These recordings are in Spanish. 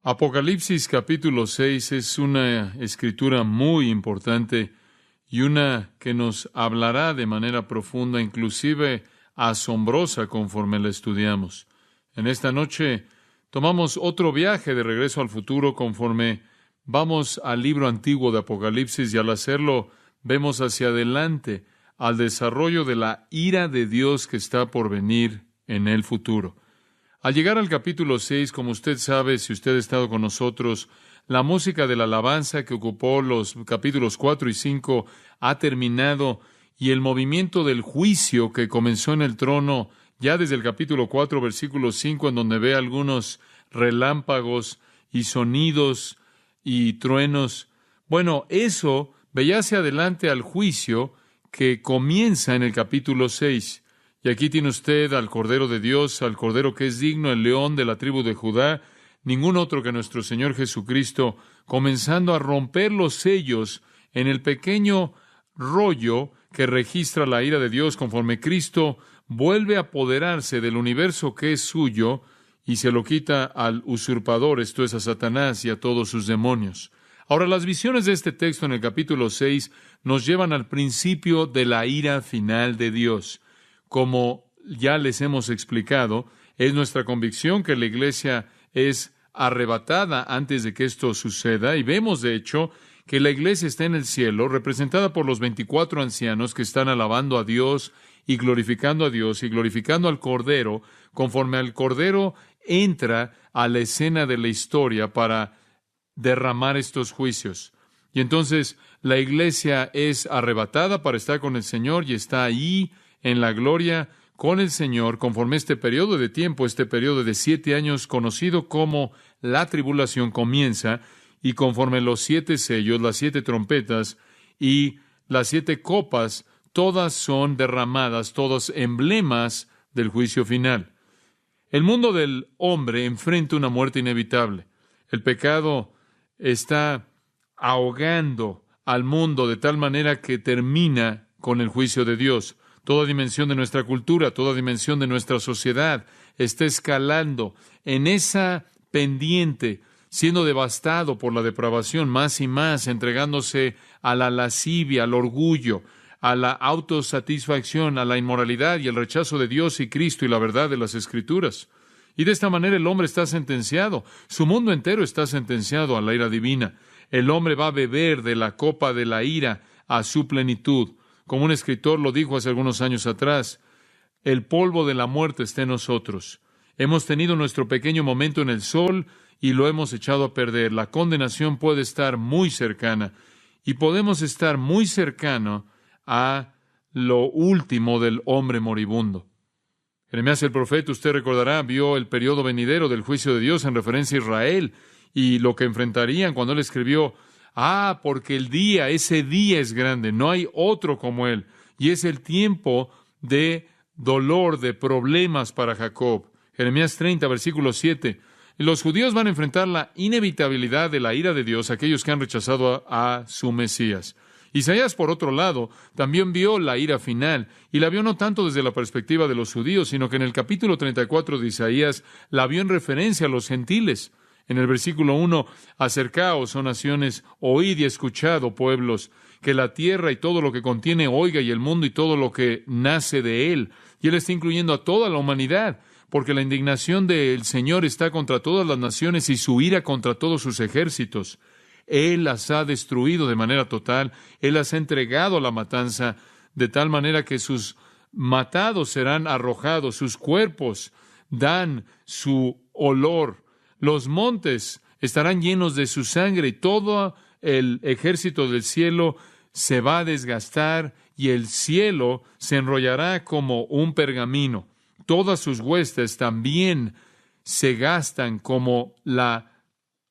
Apocalipsis capítulo 6 es una escritura muy importante y una que nos hablará de manera profunda, inclusive asombrosa conforme la estudiamos. En esta noche tomamos otro viaje de regreso al futuro conforme vamos al libro antiguo de Apocalipsis, y al hacerlo vemos hacia adelante al desarrollo de la ira de Dios que está por venir en el futuro. Al llegar al capítulo 6, como usted sabe, si usted ha estado con nosotros, la música de la alabanza que ocupó los capítulos 4 y 5 ha terminado, y el movimiento del juicio que comenzó en el trono ya desde el capítulo 4, versículo 5, en donde ve algunos relámpagos y sonidos y truenos. Bueno, eso veía hacia adelante al juicio que comienza en el capítulo 6. Y aquí tiene usted al Cordero de Dios, al Cordero que es digno, el León de la tribu de Judá, ningún otro que nuestro Señor Jesucristo, comenzando a romper los sellos en el pequeño rollo que registra la ira de Dios conforme Cristo vuelve a apoderarse del universo que es suyo y se lo quita al usurpador, esto es, a Satanás y a todos sus demonios. Ahora, las visiones de este texto en el capítulo 6 nos llevan al principio de la ira final de Dios. Como ya les hemos explicado, es nuestra convicción que la iglesia es arrebatada antes de que esto suceda, y vemos, de hecho, que la iglesia está en el cielo, representada por los 24 ancianos que están alabando a Dios y glorificando al Cordero, conforme al Cordero entra a la escena de la historia para derramar estos juicios. Y entonces la iglesia es arrebatada para estar con el Señor y está ahí en la gloria con el Señor, conforme este periodo de tiempo, este periodo de 7 años, conocido como la tribulación, comienza, y conforme los 7 sellos, las 7 trompetas y las 7 copas, todas son derramadas, todos emblemas del juicio final. El mundo del hombre enfrenta una muerte inevitable. El pecado está ahogando al mundo de tal manera que termina con el juicio de Dios. Toda dimensión de nuestra cultura, toda dimensión de nuestra sociedad está escalando en esa pendiente, siendo devastado por la depravación más y más, entregándose a la lascivia, al orgullo, a la autosatisfacción, a la inmoralidad y el rechazo de Dios y Cristo y la verdad de las Escrituras. Y de esta manera el hombre está sentenciado. Su mundo entero está sentenciado a la ira divina. El hombre va a beber de la copa de la ira a su plenitud. Como un escritor lo dijo hace algunos años atrás, el polvo de la muerte está en nosotros. Hemos tenido nuestro pequeño momento en el sol y lo hemos echado a perder. La condenación puede estar muy cercana y podemos estar muy cercano a lo último del hombre moribundo. Jeremías el profeta, usted recordará, vio el periodo venidero del juicio de Dios en referencia a Israel y lo que enfrentarían cuando él escribió: porque ese día es grande, no hay otro como él, y es el tiempo de dolor, de problemas para Jacob. Jeremías 30, versículo 7. Y los judíos van a enfrentar la inevitabilidad de la ira de Dios, aquellos que han rechazado a su Mesías. Isaías, por otro lado, también vio la ira final, y la vio no tanto desde la perspectiva de los judíos, sino que en el capítulo 34 de Isaías la vio en referencia a los gentiles. En el versículo 1, acercaos, oh naciones, oíd y escuchad, oh pueblos, que la tierra y todo lo que contiene oiga, y el mundo y todo lo que nace de él. Y él está incluyendo a toda la humanidad, porque la indignación del Señor está contra todas las naciones y su ira contra todos sus ejércitos. Él las ha destruido de manera total, él las ha entregado a la matanza, de tal manera que sus matados serán arrojados, sus cuerpos dan su olor. Los montes estarán llenos de su sangre y todo el ejército del cielo se va a desgastar y el cielo se enrollará como un pergamino. Todas sus huestes también se gastan como la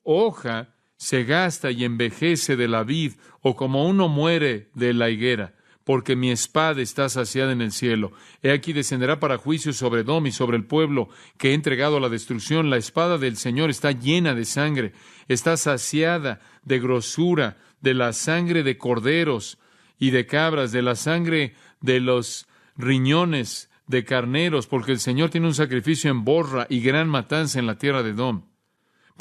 hoja se gasta y envejece de la vid, o como uno muere de la higuera. Porque mi espada está saciada en el cielo. He aquí descenderá para juicio sobre Edom y sobre el pueblo que he entregado a la destrucción. La espada del Señor está llena de sangre, está saciada de grosura, de la sangre de corderos y de cabras, de la sangre de los riñones de carneros, porque el Señor tiene un sacrificio en Borra y gran matanza en la tierra de Edom.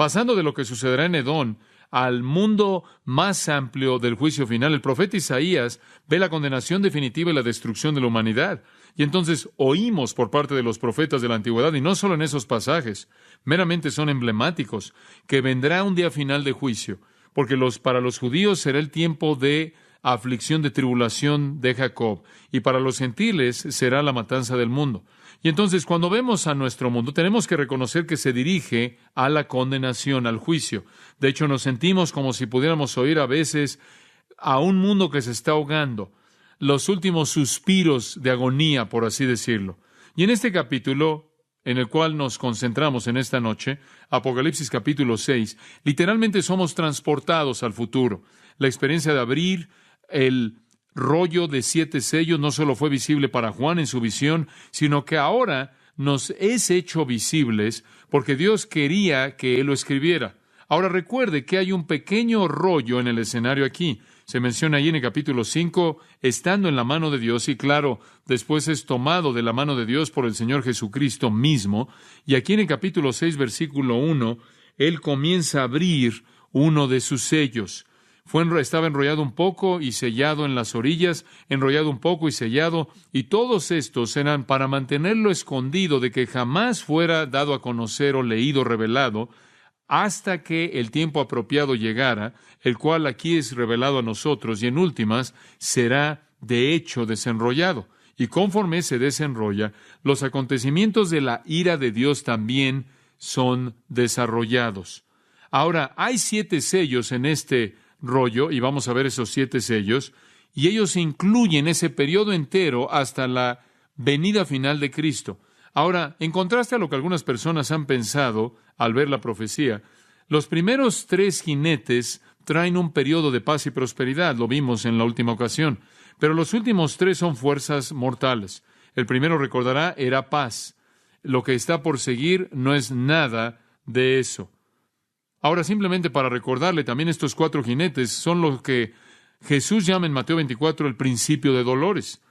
Pasando de lo que sucederá en Edom al mundo más amplio del juicio final, el profeta Isaías ve la condenación definitiva y la destrucción de la humanidad. Y entonces oímos por parte de los profetas de la antigüedad, y no solo en esos pasajes, meramente son emblemáticos, que vendrá un día final de juicio, porque para los judíos será el tiempo de aflicción, de tribulación de Jacob, y para los gentiles será la matanza del mundo. Y entonces, cuando vemos a nuestro mundo, tenemos que reconocer que se dirige a la condenación, al juicio. De hecho, nos sentimos como si pudiéramos oír a veces a un mundo que se está ahogando, los últimos suspiros de agonía, por así decirlo. Y en este capítulo, en el cual nos concentramos en esta noche, Apocalipsis capítulo 6, literalmente somos transportados al futuro. La experiencia de abrir el rollo de 7 sellos no solo fue visible para Juan en su visión, sino que ahora nos es hecho visibles porque Dios quería que Él lo escribiera. Ahora recuerde que hay un pequeño rollo en el escenario aquí. Se menciona ahí en el capítulo 5, estando en la mano de Dios, y claro, después es tomado de la mano de Dios por el Señor Jesucristo mismo. Y aquí en el capítulo 6, versículo 1, Él comienza a abrir uno de sus sellos. Estaba enrollado un poco y sellado en las orillas, enrollado un poco y sellado, y todos estos eran para mantenerlo escondido de que jamás fuera dado a conocer o leído, revelado, hasta que el tiempo apropiado llegara, el cual aquí es revelado a nosotros, y en últimas será de hecho desenrollado. Y conforme se desenrolla, los acontecimientos de la ira de Dios también son desarrollados. Ahora, hay 7 sellos en este rollo, y vamos a ver esos 7 sellos, y ellos incluyen ese periodo entero hasta la venida final de Cristo. Ahora, en contraste a lo que algunas personas han pensado al ver la profecía, los primeros 3 jinetes traen un periodo de paz y prosperidad, lo vimos en la última ocasión, pero los últimos 3 son fuerzas mortales. El primero, recordará, era paz. Lo que está por seguir no es nada de eso. Ahora, simplemente para recordarle, también estos 4 jinetes son los que Jesús llama en Mateo 24 el principio de dolores.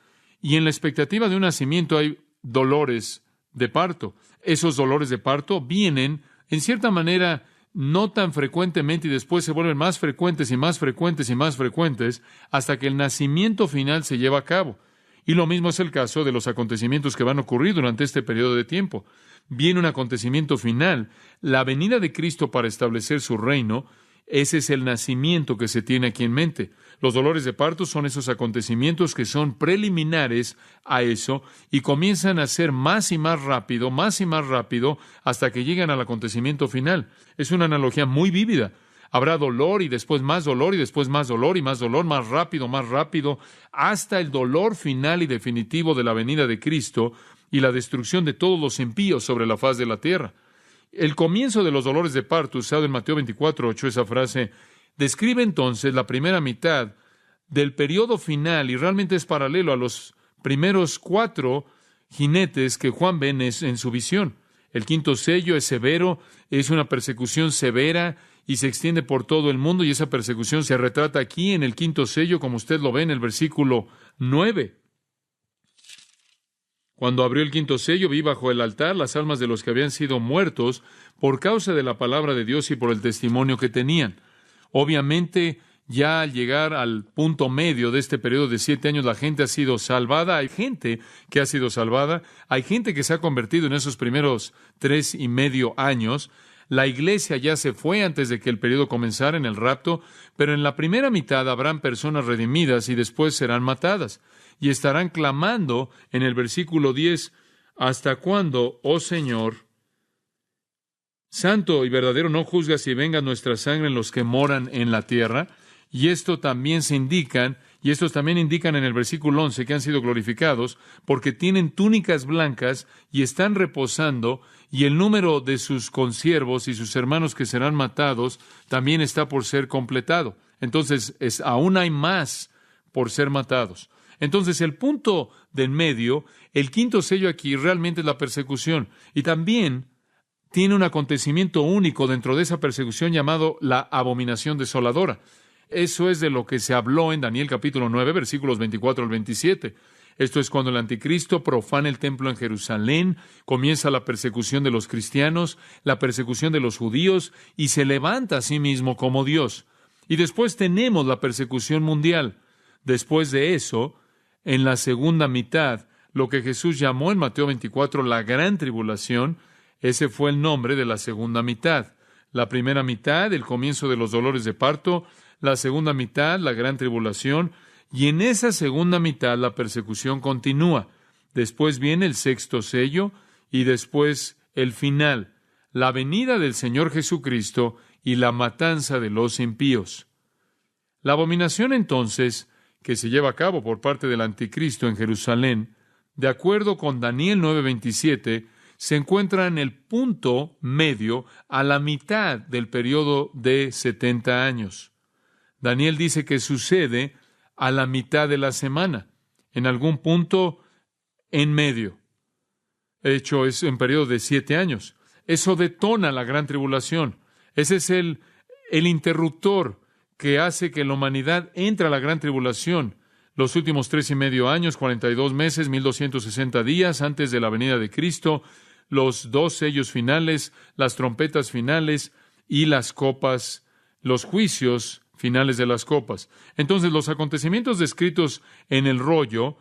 Y en la expectativa de un nacimiento hay dolores de parto. Esos dolores de parto vienen, en cierta manera, no tan frecuentemente, y después se vuelven más frecuentes y más frecuentes y más frecuentes, hasta que el nacimiento final se lleva a cabo. Y lo mismo es el caso de los acontecimientos que van a ocurrir durante este periodo de tiempo. Viene un acontecimiento final, la venida de Cristo para establecer su reino. Ese es el nacimiento que se tiene aquí en mente. Los dolores de parto son esos acontecimientos que son preliminares a eso y comienzan a ser más y más rápido, hasta que llegan al acontecimiento final. Es una analogía muy vívida. Habrá dolor y después más dolor y después más dolor y más dolor, más rápido, hasta el dolor final y definitivo de la venida de Cristo y la destrucción de todos los impíos sobre la faz de la tierra. El comienzo de los dolores de parto, usado en Mateo 24:8, esa frase, describe entonces la primera mitad del periodo final y realmente es paralelo a los primeros 4 jinetes que Juan ve en su visión. El 5º sello es severo, es una persecución severa y se extiende por todo el mundo, y esa persecución se retrata aquí en el 5º sello, como usted lo ve en el versículo 9. Cuando abrió el 5º sello, vi bajo el altar las almas de los que habían sido muertos por causa de la palabra de Dios y por el testimonio que tenían. Obviamente, ya al llegar al punto medio de este periodo de 7 años, la gente ha sido salvada. Hay gente que ha sido salvada. Hay gente que se ha convertido en esos primeros 3.5 años. La iglesia ya se fue antes de que el periodo comenzara en el rapto, pero en la primera mitad habrán personas redimidas y después serán matadas. Y estarán clamando en el versículo 10, ¿hasta cuándo, oh Señor, santo y verdadero, no juzgas y venga nuestra sangre en los que moran en la tierra? Y estos también indican en el versículo 11 que han sido glorificados porque tienen túnicas blancas y están reposando, y el número de sus consiervos y sus hermanos que serán matados también está por ser completado. Entonces, aún hay más por ser matados. Entonces, el punto del medio, el 5º sello aquí, realmente es la persecución. Y también tiene un acontecimiento único dentro de esa persecución llamado la abominación desoladora. Eso es de lo que se habló en Daniel capítulo 9, versículos 24 al 27. Esto es cuando el anticristo profana el templo en Jerusalén, comienza la persecución de los cristianos, la persecución de los judíos, y se levanta a sí mismo como Dios. Y después tenemos la persecución mundial. Después de eso, en la segunda mitad, lo que Jesús llamó en Mateo 24 la gran tribulación, ese fue el nombre de la segunda mitad. La primera mitad, el comienzo de los dolores de parto, la segunda mitad, la gran tribulación, y en esa segunda mitad la persecución continúa. Después viene el sexto sello y después el final, la venida del Señor Jesucristo y la matanza de los impíos. La abominación entonces, que se lleva a cabo por parte del anticristo en Jerusalén, de acuerdo con Daniel 9:27, se encuentra en el punto medio a la mitad del periodo de 70 años. Daniel dice que sucede a la mitad de la semana, en algún punto en medio. De hecho, es en periodo de 7 años. Eso detona la gran tribulación. Ese es el interruptor que hace que la humanidad entre a la gran tribulación. Los últimos 3.5 años, 42 meses, 1,260 días antes de la venida de Cristo, los 2 sellos finales, las trompetas finales y las copas, los juicios finales de las copas. Entonces, los acontecimientos descritos en el rollo,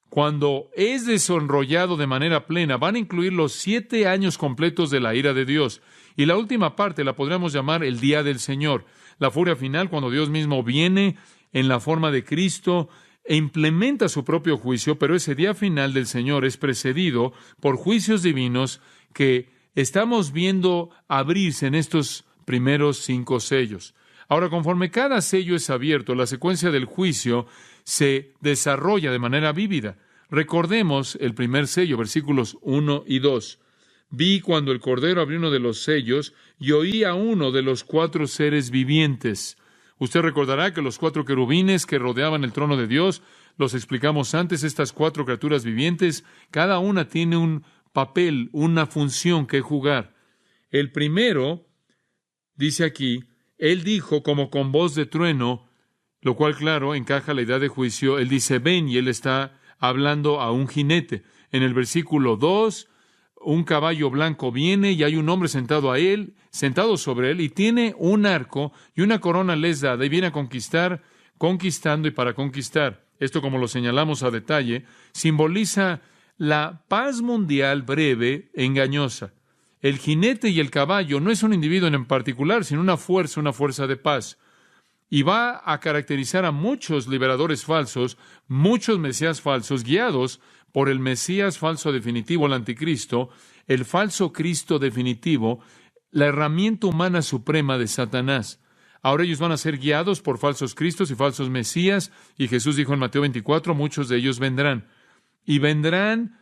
cuando es desenrollado de manera plena, van a incluir los 7 años completos de la ira de Dios. Y la última parte la podríamos llamar el día del Señor. La furia final, cuando Dios mismo viene en la forma de Cristo e implementa su propio juicio, pero ese día final del Señor es precedido por juicios divinos que estamos viendo abrirse en estos primeros 5 sellos. Ahora, conforme cada sello es abierto, la secuencia del juicio se desarrolla de manera vívida. Recordemos el primer sello, versículos 1 y 2. Vi cuando el Cordero abrió uno de los sellos y oí a uno de los 4 seres vivientes. Usted recordará que los 4 querubines que rodeaban el trono de Dios, los explicamos antes, estas 4 criaturas vivientes, cada una tiene un papel, una función que jugar. El primero, dice aquí, él dijo como con voz de trueno, lo cual, claro, encaja la idea de juicio. Él dice, ven, y él está hablando a un jinete. En el versículo 2, un caballo blanco viene y hay un hombre sentado sobre él, y tiene un arco y una corona les dada, y viene a conquistar, conquistando y para conquistar. Esto, como lo señalamos a detalle, simboliza la paz mundial breve e engañosa. El jinete y el caballo no es un individuo en particular, sino una fuerza de paz. Y va a caracterizar a muchos liberadores falsos, muchos mesías falsos, guiados por el Mesías falso definitivo, el anticristo, el falso Cristo definitivo, la herramienta humana suprema de Satanás. Ahora ellos van a ser guiados por falsos cristos y falsos mesías, y Jesús dijo en Mateo 24, muchos de ellos vendrán. Y vendrán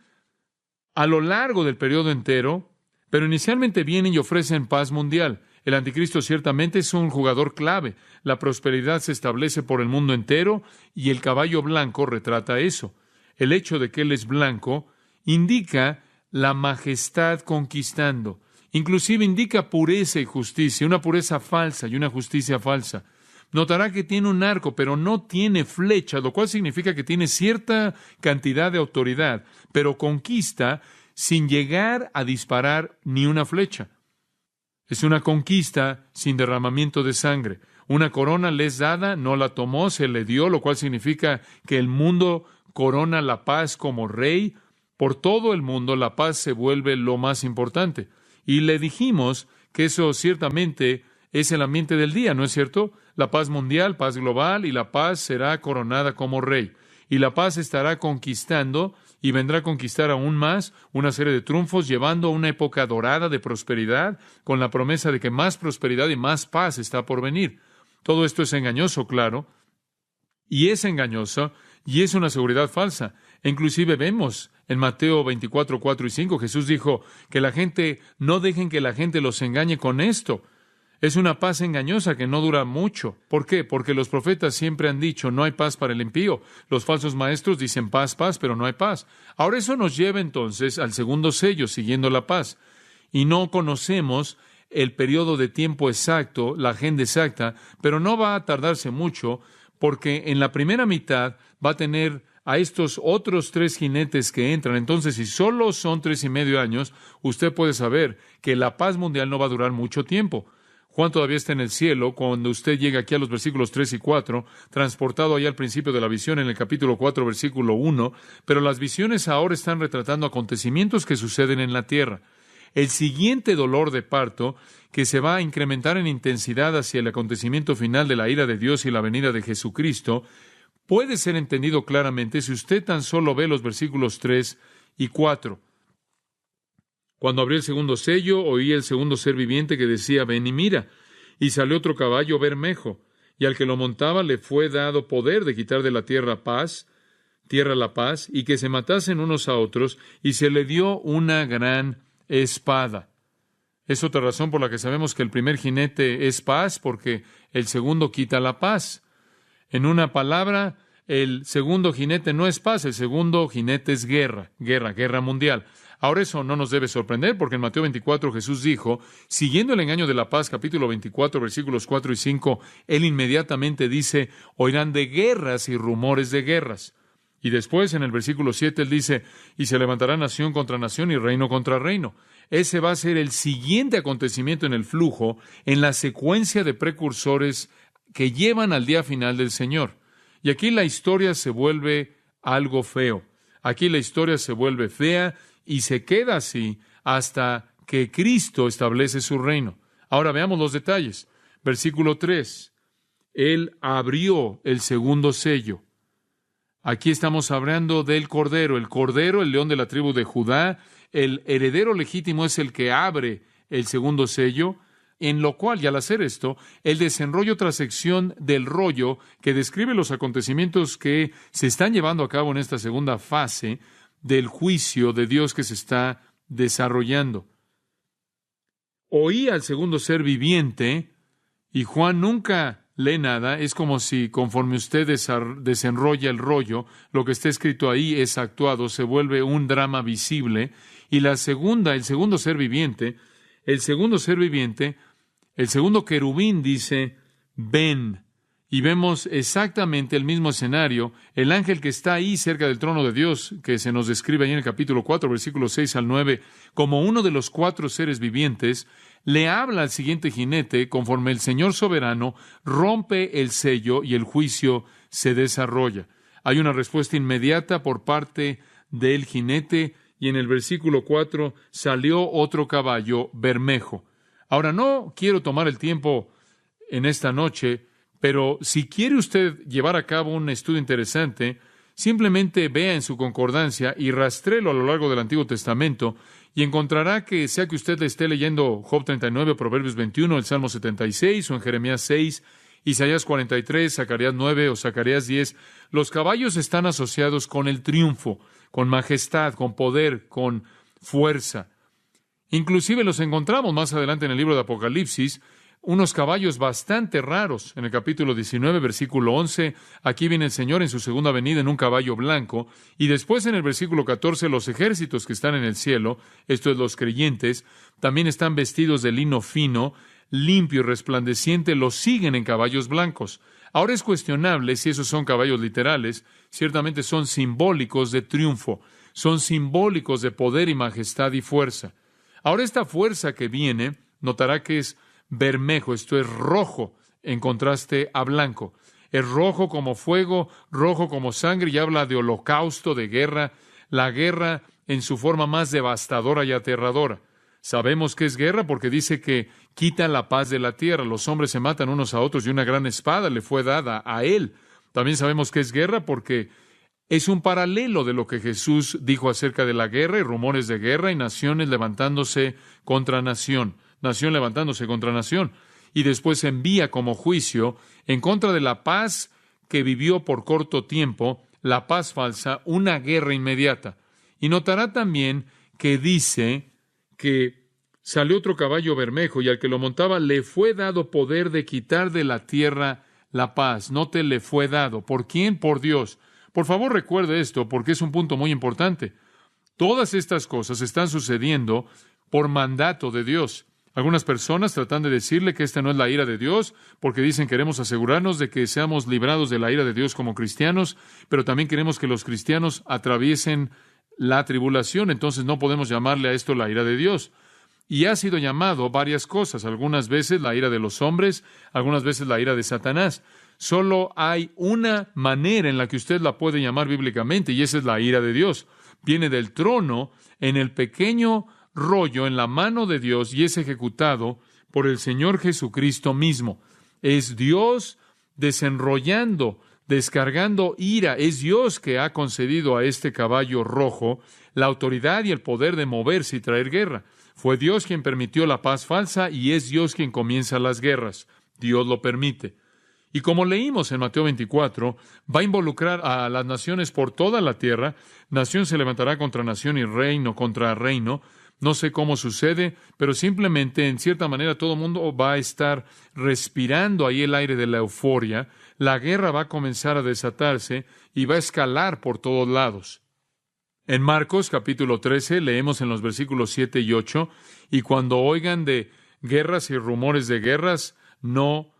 a lo largo del periodo entero, pero inicialmente vienen y ofrecen paz mundial. El anticristo ciertamente es un jugador clave. La prosperidad se establece por el mundo entero y el caballo blanco retrata eso. El hecho de que él es blanco indica la majestad conquistando. Inclusive indica pureza y justicia, una pureza falsa y una justicia falsa. Notará que tiene un arco, pero no tiene flecha, lo cual significa que tiene cierta cantidad de autoridad, pero conquista sin llegar a disparar ni una flecha. Es una conquista sin derramamiento de sangre. Una corona le es dada, no la tomó, se le dio, lo cual significa que el mundo corona la paz como rey. Por todo el mundo la paz se vuelve lo más importante. Y le dijimos que eso ciertamente es el ambiente del día, ¿no es cierto? La paz mundial, paz global, y la paz será coronada como rey. Y la paz estará conquistando y vendrá a conquistar aún más una serie de triunfos, llevando a una época dorada de prosperidad, con la promesa de que más prosperidad y más paz está por venir. Todo esto es engañoso, claro, y es engañoso, y es una seguridad falsa. E inclusive vemos en Mateo 24, 4 y 5, Jesús dijo que no dejen que la gente los engañe con esto. Es una paz engañosa que no dura mucho. ¿Por qué? Porque los profetas siempre han dicho, no hay paz para el impío. Los falsos maestros dicen paz, paz, pero no hay paz. Ahora eso nos lleva entonces al segundo sello, siguiendo la paz. Y no conocemos el periodo de tiempo exacto, la agenda exacta, pero no va a tardarse mucho, porque en la primera mitad va a tener a estos otros 3 jinetes que entran. Entonces, si solo son 3.5 años, usted puede saber que la paz mundial no va a durar mucho tiempo. Juan todavía está en el cielo cuando usted llega aquí a los versículos 3 y 4, transportado allá al principio de la visión en el capítulo 4, versículo 1, pero las visiones ahora están retratando acontecimientos que suceden en la tierra. El siguiente dolor de parto, que se va a incrementar en intensidad hacia el acontecimiento final de la ira de Dios y la venida de Jesucristo, puede ser entendido claramente si usted tan solo ve los versículos 3 y 4. Cuando abrió el segundo sello, oí el segundo ser viviente que decía, ven y mira. Y salió otro caballo bermejo, y al que lo montaba le fue dado poder de quitar de la tierra la paz, y que se matasen unos a otros, y se le dio una gran espada. Es otra razón por la que sabemos que el primer jinete es paz, porque el segundo quita la paz. En una palabra, el segundo jinete no es paz, el segundo jinete es guerra mundial. Ahora eso no nos debe sorprender, porque en Mateo 24 Jesús dijo, siguiendo el engaño de la paz, capítulo 24, versículos 4 y 5, Él inmediatamente dice, oirán de guerras y rumores de guerras. Y después, en el versículo 7, Él dice, y se levantará nación contra nación y reino contra reino. Ese va a ser el siguiente acontecimiento en el flujo, en la secuencia de precursores que llevan al día final del Señor. Y aquí la historia se vuelve algo feo. Aquí la historia se vuelve fea y se queda así hasta que Cristo establece su reino. Ahora veamos los detalles. Versículo 3. Él abrió el segundo sello. Aquí estamos hablando del Cordero. El Cordero, el león de la tribu de Judá, el heredero legítimo es el que abre el segundo sello, en lo cual, y al hacer esto, Él desenrolla otra sección del rollo que describe los acontecimientos que se están llevando a cabo en esta segunda fase del juicio de Dios que se está desarrollando. Oí al segundo ser viviente, y Juan nunca lee nada. Es como si, conforme usted desenrolla el rollo, lo que está escrito ahí es actuado, se vuelve un drama visible. Y el segundo ser viviente, el segundo querubín dice, ven. Y vemos exactamente el mismo escenario. El ángel que está ahí cerca del trono de Dios, que se nos describe ahí en el capítulo 4, versículos 6 al 9, como uno de los 4 seres vivientes, le habla al siguiente jinete conforme el Señor soberano rompe el sello y el juicio se desarrolla. Hay una respuesta inmediata por parte del jinete, y en el versículo 4 salió otro caballo bermejo. Ahora, no quiero tomar el tiempo en esta noche, pero si quiere usted llevar a cabo un estudio interesante, simplemente vea en su concordancia y rastréelo a lo largo del Antiguo Testamento y encontrará que, sea que usted esté leyendo Job 39, Proverbios 21, el Salmo 76, o en Jeremías 6, Isaías 43, Zacarías 9 o Zacarías 10, los caballos están asociados con el triunfo, con majestad, con poder, con fuerza. Inclusive los encontramos más adelante en el libro de Apocalipsis, unos caballos bastante raros. En el capítulo 19, versículo 11, aquí viene el Señor en su segunda venida en un caballo blanco, y después en el versículo 14, los ejércitos que están en el cielo, esto es los creyentes, también están vestidos de lino fino, limpio y resplandeciente, los siguen en caballos blancos. Ahora es cuestionable si esos son caballos literales, ciertamente son simbólicos de triunfo, son simbólicos de poder y majestad y fuerza. Ahora esta fuerza que viene, notará que es bermejo, esto es rojo, en contraste a blanco. Es rojo como fuego, rojo como sangre, y habla de holocausto, de guerra, la guerra en su forma más devastadora y aterradora. Sabemos que es guerra porque dice que quita la paz de la tierra, los hombres se matan unos a otros y una gran espada le fue dada a él. También sabemos que es guerra porque es un paralelo de lo que Jesús dijo acerca de la guerra y rumores de guerra y naciones levantándose contra nación levantándose contra nación, y después envía como juicio en contra de la paz que vivió por corto tiempo, la paz falsa, una guerra inmediata. Y notará también que dice que salió otro caballo bermejo, y al que lo montaba le fue dado poder de quitar de la tierra la paz. Note, le fue dado. ¿Por quién? Por Dios. Por favor, recuerde esto, porque es un punto muy importante. Todas estas cosas están sucediendo por mandato de Dios. Algunas personas tratan de decirle que esta no es la ira de Dios, porque dicen queremos asegurarnos de que seamos librados de la ira de Dios como cristianos, pero también queremos que los cristianos atraviesen la tribulación, entonces no podemos llamarle a esto la ira de Dios. Y ha sido llamado varias cosas, algunas veces la ira de los hombres, algunas veces la ira de Satanás. Solo hay una manera en la que usted la puede llamar bíblicamente, y esa es la ira de Dios. Viene del trono en el pequeño rollo en la mano de Dios y es ejecutado por el Señor Jesucristo mismo. Es Dios desenrollando, descargando ira. Es Dios que ha concedido a este caballo rojo la autoridad y el poder de moverse y traer guerra. Fue Dios quien permitió la paz falsa y es Dios quien comienza las guerras. Dios lo permite. Y como leímos en Mateo 24, va a involucrar a las naciones por toda la tierra. Nación se levantará contra nación y reino contra reino. No sé cómo sucede, pero simplemente, en cierta manera, todo el mundo va a estar respirando ahí el aire de la euforia. La guerra va a comenzar a desatarse y va a escalar por todos lados. En Marcos capítulo 13 leemos en los versículos 7 y 8, y cuando oigan de guerras y rumores de guerras, no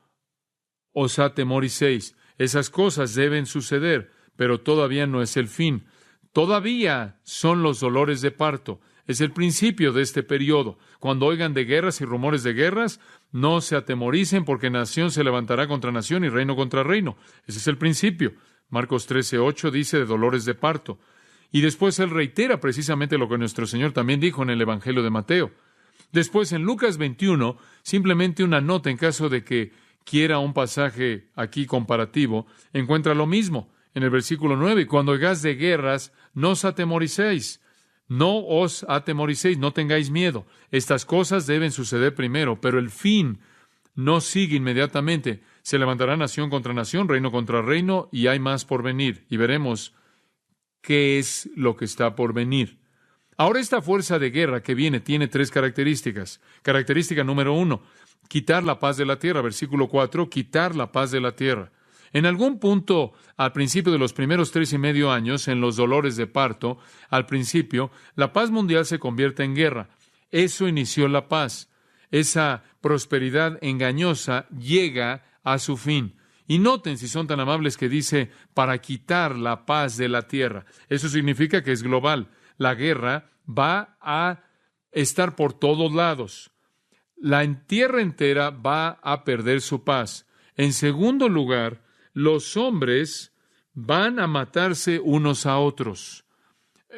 os atemoricéis. Esas cosas deben suceder, pero todavía no es el fin. Todavía son los dolores de parto. Es el principio de este periodo. Cuando oigan de guerras y rumores de guerras, no se atemoricen, porque nación se levantará contra nación y reino contra reino. Ese es el principio. Marcos 13:8 dice de dolores de parto. Y después él reitera precisamente lo que nuestro Señor también dijo en el Evangelio de Mateo. Después en Lucas 21, simplemente una nota en caso de que quiera un pasaje aquí comparativo, encuentra lo mismo. En el versículo 9, cuando oigáis de guerras, no os atemoricéis. No os atemoricéis, no tengáis miedo. Estas cosas deben suceder primero, pero el fin no sigue inmediatamente. Se levantará nación contra nación, reino contra reino, y hay más por venir. Y veremos qué es lo que está por venir. Ahora, esta fuerza de guerra que viene tiene tres características. Característica número 1, quitar la paz de la tierra. Versículo 4, quitar la paz de la tierra. En algún punto, al principio de los primeros 3.5 años, en los dolores de parto, al principio, la paz mundial se convierte en guerra. Eso inició la paz. Esa prosperidad engañosa llega a su fin. Y noten, si son tan amables, que dice para quitar la paz de la tierra. Eso significa que es global. La guerra va a estar por todos lados. La tierra entera va a perder su paz. En segundo lugar, los hombres van a matarse unos a otros.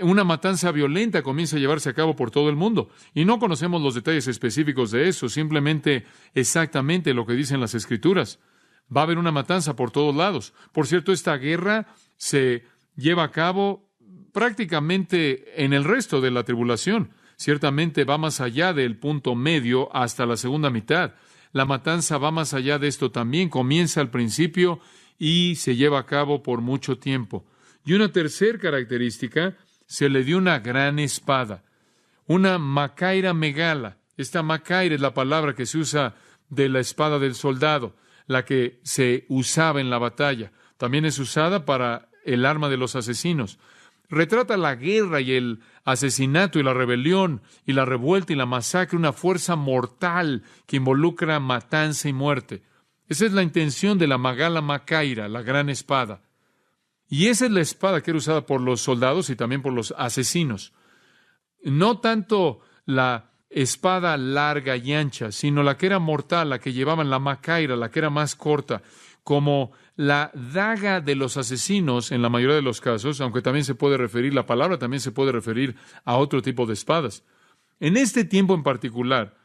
Una matanza violenta comienza a llevarse a cabo por todo el mundo. Y no conocemos los detalles específicos de eso, simplemente exactamente lo que dicen las Escrituras. Va a haber una matanza por todos lados. Por cierto, esta guerra se lleva a cabo prácticamente en el resto de la tribulación. Ciertamente va más allá del punto medio hasta la segunda mitad. La matanza va más allá de esto también. Comienza al principio y se lleva a cabo por mucho tiempo. Y una tercera característica, se le dio una gran espada, una macaira megala. Esta macaira es la palabra que se usa de la espada del soldado, la que se usaba en la batalla. También es usada para el arma de los asesinos. Retrata la guerra y el asesinato y la rebelión y la revuelta y la masacre, una fuerza mortal que involucra matanza y muerte. Esa es la intención de la Magala Macaira, la gran espada. Y esa es la espada que era usada por los soldados y también por los asesinos. No tanto la espada larga y ancha, sino la que era mortal, la que llevaban la Macaira, la que era más corta, como la daga de los asesinos en la mayoría de los casos, aunque también se puede referir, la palabra también se puede referir a otro tipo de espadas. En este tiempo en particular,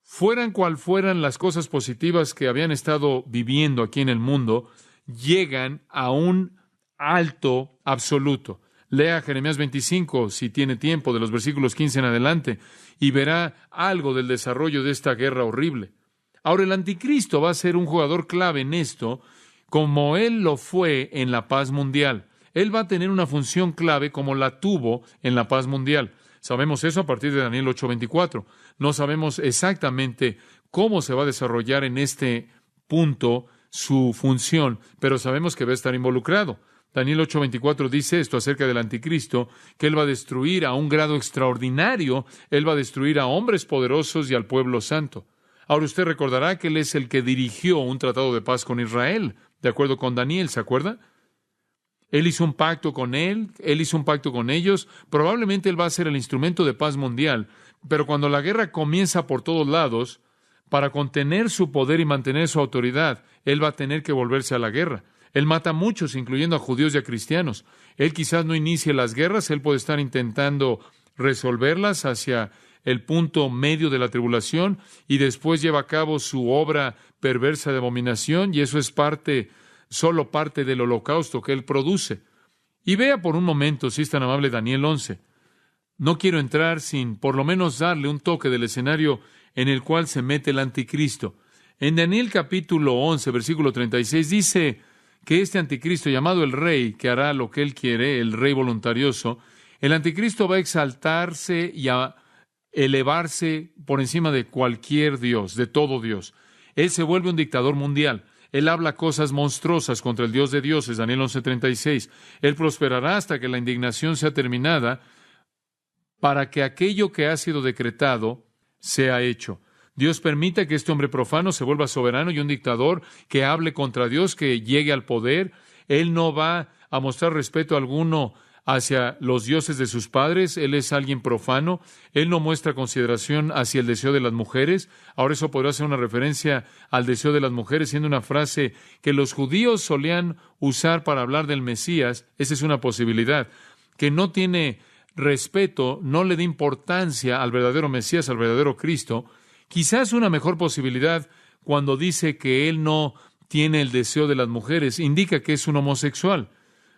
fueran cual fueran las cosas positivas que habían estado viviendo aquí en el mundo, llegan a un alto absoluto. Lea Jeremías 25, si tiene tiempo, de los versículos 15 en adelante, y verá algo del desarrollo de esta guerra horrible. Ahora, el anticristo va a ser un jugador clave en esto, como él lo fue en la paz mundial. Él va a tener una función clave como la tuvo en la paz mundial. Sabemos eso a partir de Daniel 8:24. No sabemos exactamente cómo se va a desarrollar en este punto su función, pero sabemos que va a estar involucrado. Daniel 8:24 dice esto acerca del anticristo, que él va a destruir a un grado extraordinario, él va a destruir a hombres poderosos y al pueblo santo. Ahora usted recordará que él es el que dirigió un tratado de paz con Israel, de acuerdo con Daniel, ¿se acuerda? Él hizo un pacto con él hizo un pacto con ellos, probablemente él va a ser el instrumento de paz mundial, pero cuando la guerra comienza por todos lados, para contener su poder y mantener su autoridad, él va a tener que volverse a la guerra. Él mata a muchos, incluyendo a judíos y a cristianos. Él quizás no inicie las guerras, él puede estar intentando resolverlas hacia el punto medio de la tribulación y después lleva a cabo su obra perversa de abominación, y eso es solo parte del holocausto que él produce. Y vea por un momento, si es tan amable, Daniel 11. No quiero entrar sin por lo menos darle un toque del escenario en el cual se mete el anticristo. En Daniel capítulo 11, versículo 36, dice que este anticristo, llamado el rey, que hará lo que él quiere, el rey voluntarioso, el anticristo va a exaltarse y a elevarse por encima de cualquier Dios, de todo Dios. Él se vuelve un dictador mundial. Él habla cosas monstruosas contra el Dios de dioses, Daniel 11:36. Él prosperará hasta que la indignación sea terminada para que aquello que ha sido decretado sea hecho. Dios permita que este hombre profano se vuelva soberano y un dictador que hable contra Dios, que llegue al poder. Él no va a mostrar respeto alguno hacia los dioses de sus padres. Él es alguien profano. Él no muestra consideración hacia el deseo de las mujeres. Ahora eso podría ser una referencia al deseo de las mujeres, siendo una frase que los judíos solían usar para hablar del Mesías. Esa es una posibilidad. Que no tiene respeto, no le da importancia al verdadero Mesías, al verdadero Cristo. Quizás una mejor posibilidad cuando dice que él no tiene el deseo de las mujeres, indica que es un homosexual,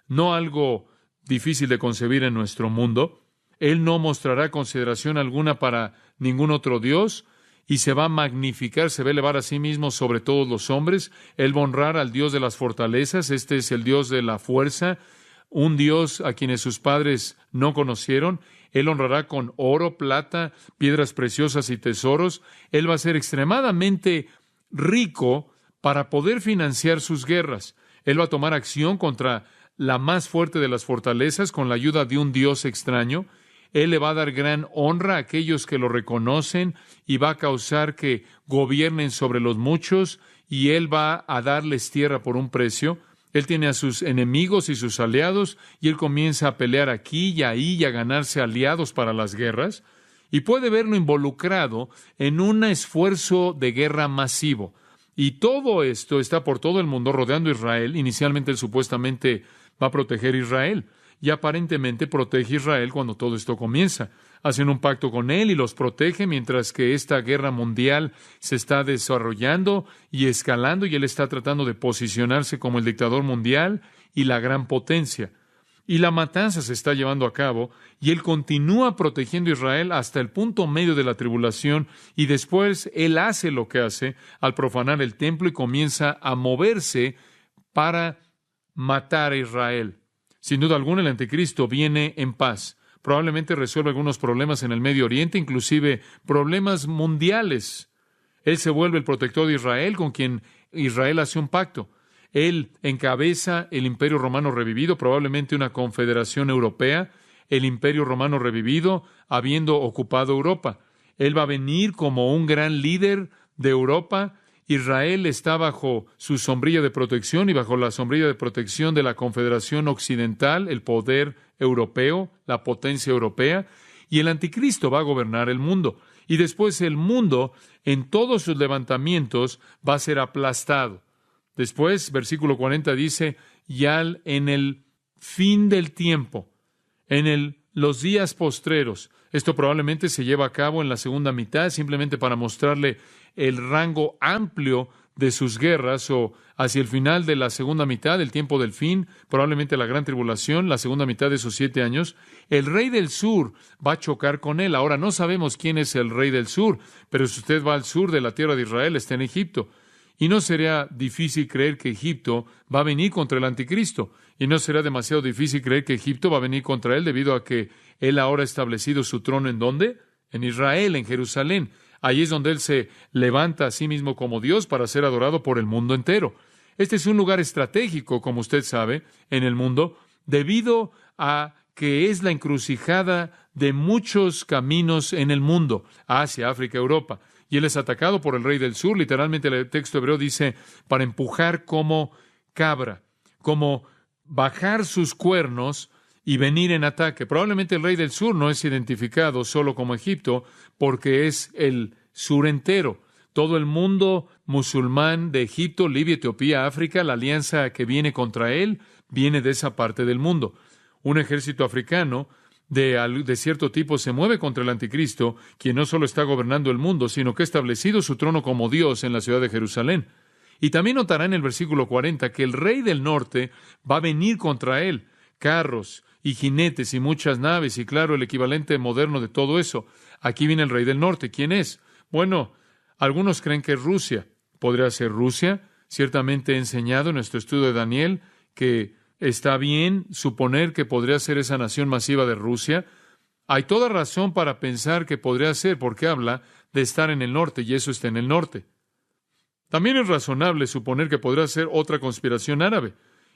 no algo difícil de concebir en nuestro mundo. Él no mostrará consideración alguna para ningún otro Dios y se va a magnificar, se va a elevar a sí mismo sobre todos los hombres. Él va a honrar al Dios de las fortalezas, este es el Dios de la fuerza, un Dios a quienes sus padres no conocieron. Él honrará con oro, plata, piedras preciosas y tesoros. Él va a ser extremadamente rico para poder financiar sus guerras. Él va a tomar acción contra la más fuerte de las fortalezas con la ayuda de un Dios extraño. Él le va a dar gran honra a aquellos que lo reconocen y va a causar que gobiernen sobre los muchos, y él va a darles tierra por un precio. Él tiene a sus enemigos y sus aliados, y él comienza a pelear aquí y ahí y a ganarse aliados para las guerras, y puede verlo involucrado en un esfuerzo de guerra masivo. Y todo esto está por todo el mundo rodeando a Israel. Inicialmente él supuestamente va a proteger a Israel, y aparentemente protege a Israel cuando todo esto comienza. Hacen un pacto con él y los protege mientras que esta guerra mundial se está desarrollando y escalando, y él está tratando de posicionarse como el dictador mundial y la gran potencia. Y la matanza se está llevando a cabo, y él continúa protegiendo a Israel hasta el punto medio de la tribulación, y después él hace lo que hace al profanar el templo y comienza a moverse para matar a Israel. Sin duda alguna, el anticristo viene en paz. Probablemente resuelve algunos problemas en el Medio Oriente, inclusive problemas mundiales. Él se vuelve el protector de Israel, con quien Israel hace un pacto. Él encabeza el Imperio Romano revivido, probablemente una confederación europea, el Imperio Romano revivido, habiendo ocupado Europa. Él va a venir como un gran líder de Europa. Israel está bajo su sombrilla de protección y bajo la sombrilla de protección de la Confederación Occidental, el poder europeo, la potencia europea, y el anticristo va a gobernar el mundo. Y después el mundo, en todos sus levantamientos, va a ser aplastado. Después, versículo 40 dice, en el fin del tiempo, los días postreros. Esto probablemente se lleva a cabo en la segunda mitad, simplemente para mostrarle el rango amplio de sus guerras, o hacia el final de la segunda mitad, el tiempo del fin, probablemente la gran tribulación, la segunda mitad de sus 7 años. El rey del sur va a chocar con él. Ahora, no sabemos quién es el rey del sur, pero si usted va al sur de la tierra de Israel, está en Egipto. Y no sería difícil creer que Egipto va a venir contra el anticristo. Y no será demasiado difícil creer que Egipto va a venir contra él, debido a que él ahora ha establecido su trono ¿en dónde? En Israel, en Jerusalén. Allí es donde él se levanta a sí mismo como Dios para ser adorado por el mundo entero. Este es un lugar estratégico, como usted sabe, en el mundo, debido a que es la encrucijada de muchos caminos en el mundo, Asia, África, Europa. Y él es atacado por el rey del sur. Literalmente el texto hebreo dice, para empujar como cabra, como bajar sus cuernos y venir en ataque. Probablemente el rey del sur no es identificado solo como Egipto, porque es el sur entero. Todo el mundo musulmán de Egipto, Libia, Etiopía, África, la alianza que viene contra él, viene de esa parte del mundo. Un ejército africano de cierto tipo se mueve contra el anticristo, quien no solo está gobernando el mundo, sino que ha establecido su trono como Dios en la ciudad de Jerusalén. Y también notará en el versículo 40 que el rey del norte va a venir contra él, carros y jinetes y muchas naves, y claro, el equivalente moderno de todo eso. Aquí viene el rey del norte. ¿Quién es? Bueno, algunos creen que es Rusia. ¿Podría ser Rusia? Ciertamente he enseñado en nuestro estudio de Daniel que está bien suponer que podría ser esa nación masiva de Rusia. Hay toda razón para pensar que podría ser, porque habla de estar en el norte, y eso está en el norte. También es razonable suponer que podría ser otra conspiración árabe.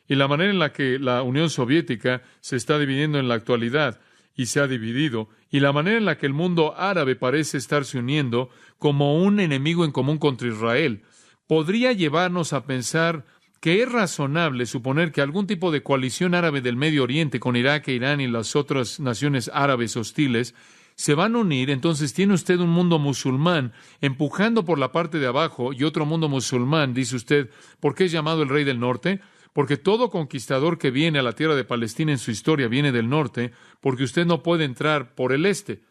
Y la manera en la que la Unión Soviética se está dividiendo en la actualidad y se ha dividido, y la manera en la que el mundo árabe parece estarse uniendo como un enemigo en común contra Israel, podría llevarnos a pensar que es razonable suponer que algún tipo de coalición árabe del Medio Oriente con Irak e Irán y las otras naciones árabes hostiles se van a unir. Entonces tiene usted un mundo musulmán empujando por la parte de abajo y otro mundo musulmán, dice usted, ¿por qué es llamado el Rey del Norte? Porque todo conquistador que viene a la tierra de Palestina en su historia viene del norte, porque usted no puede entrar por el este.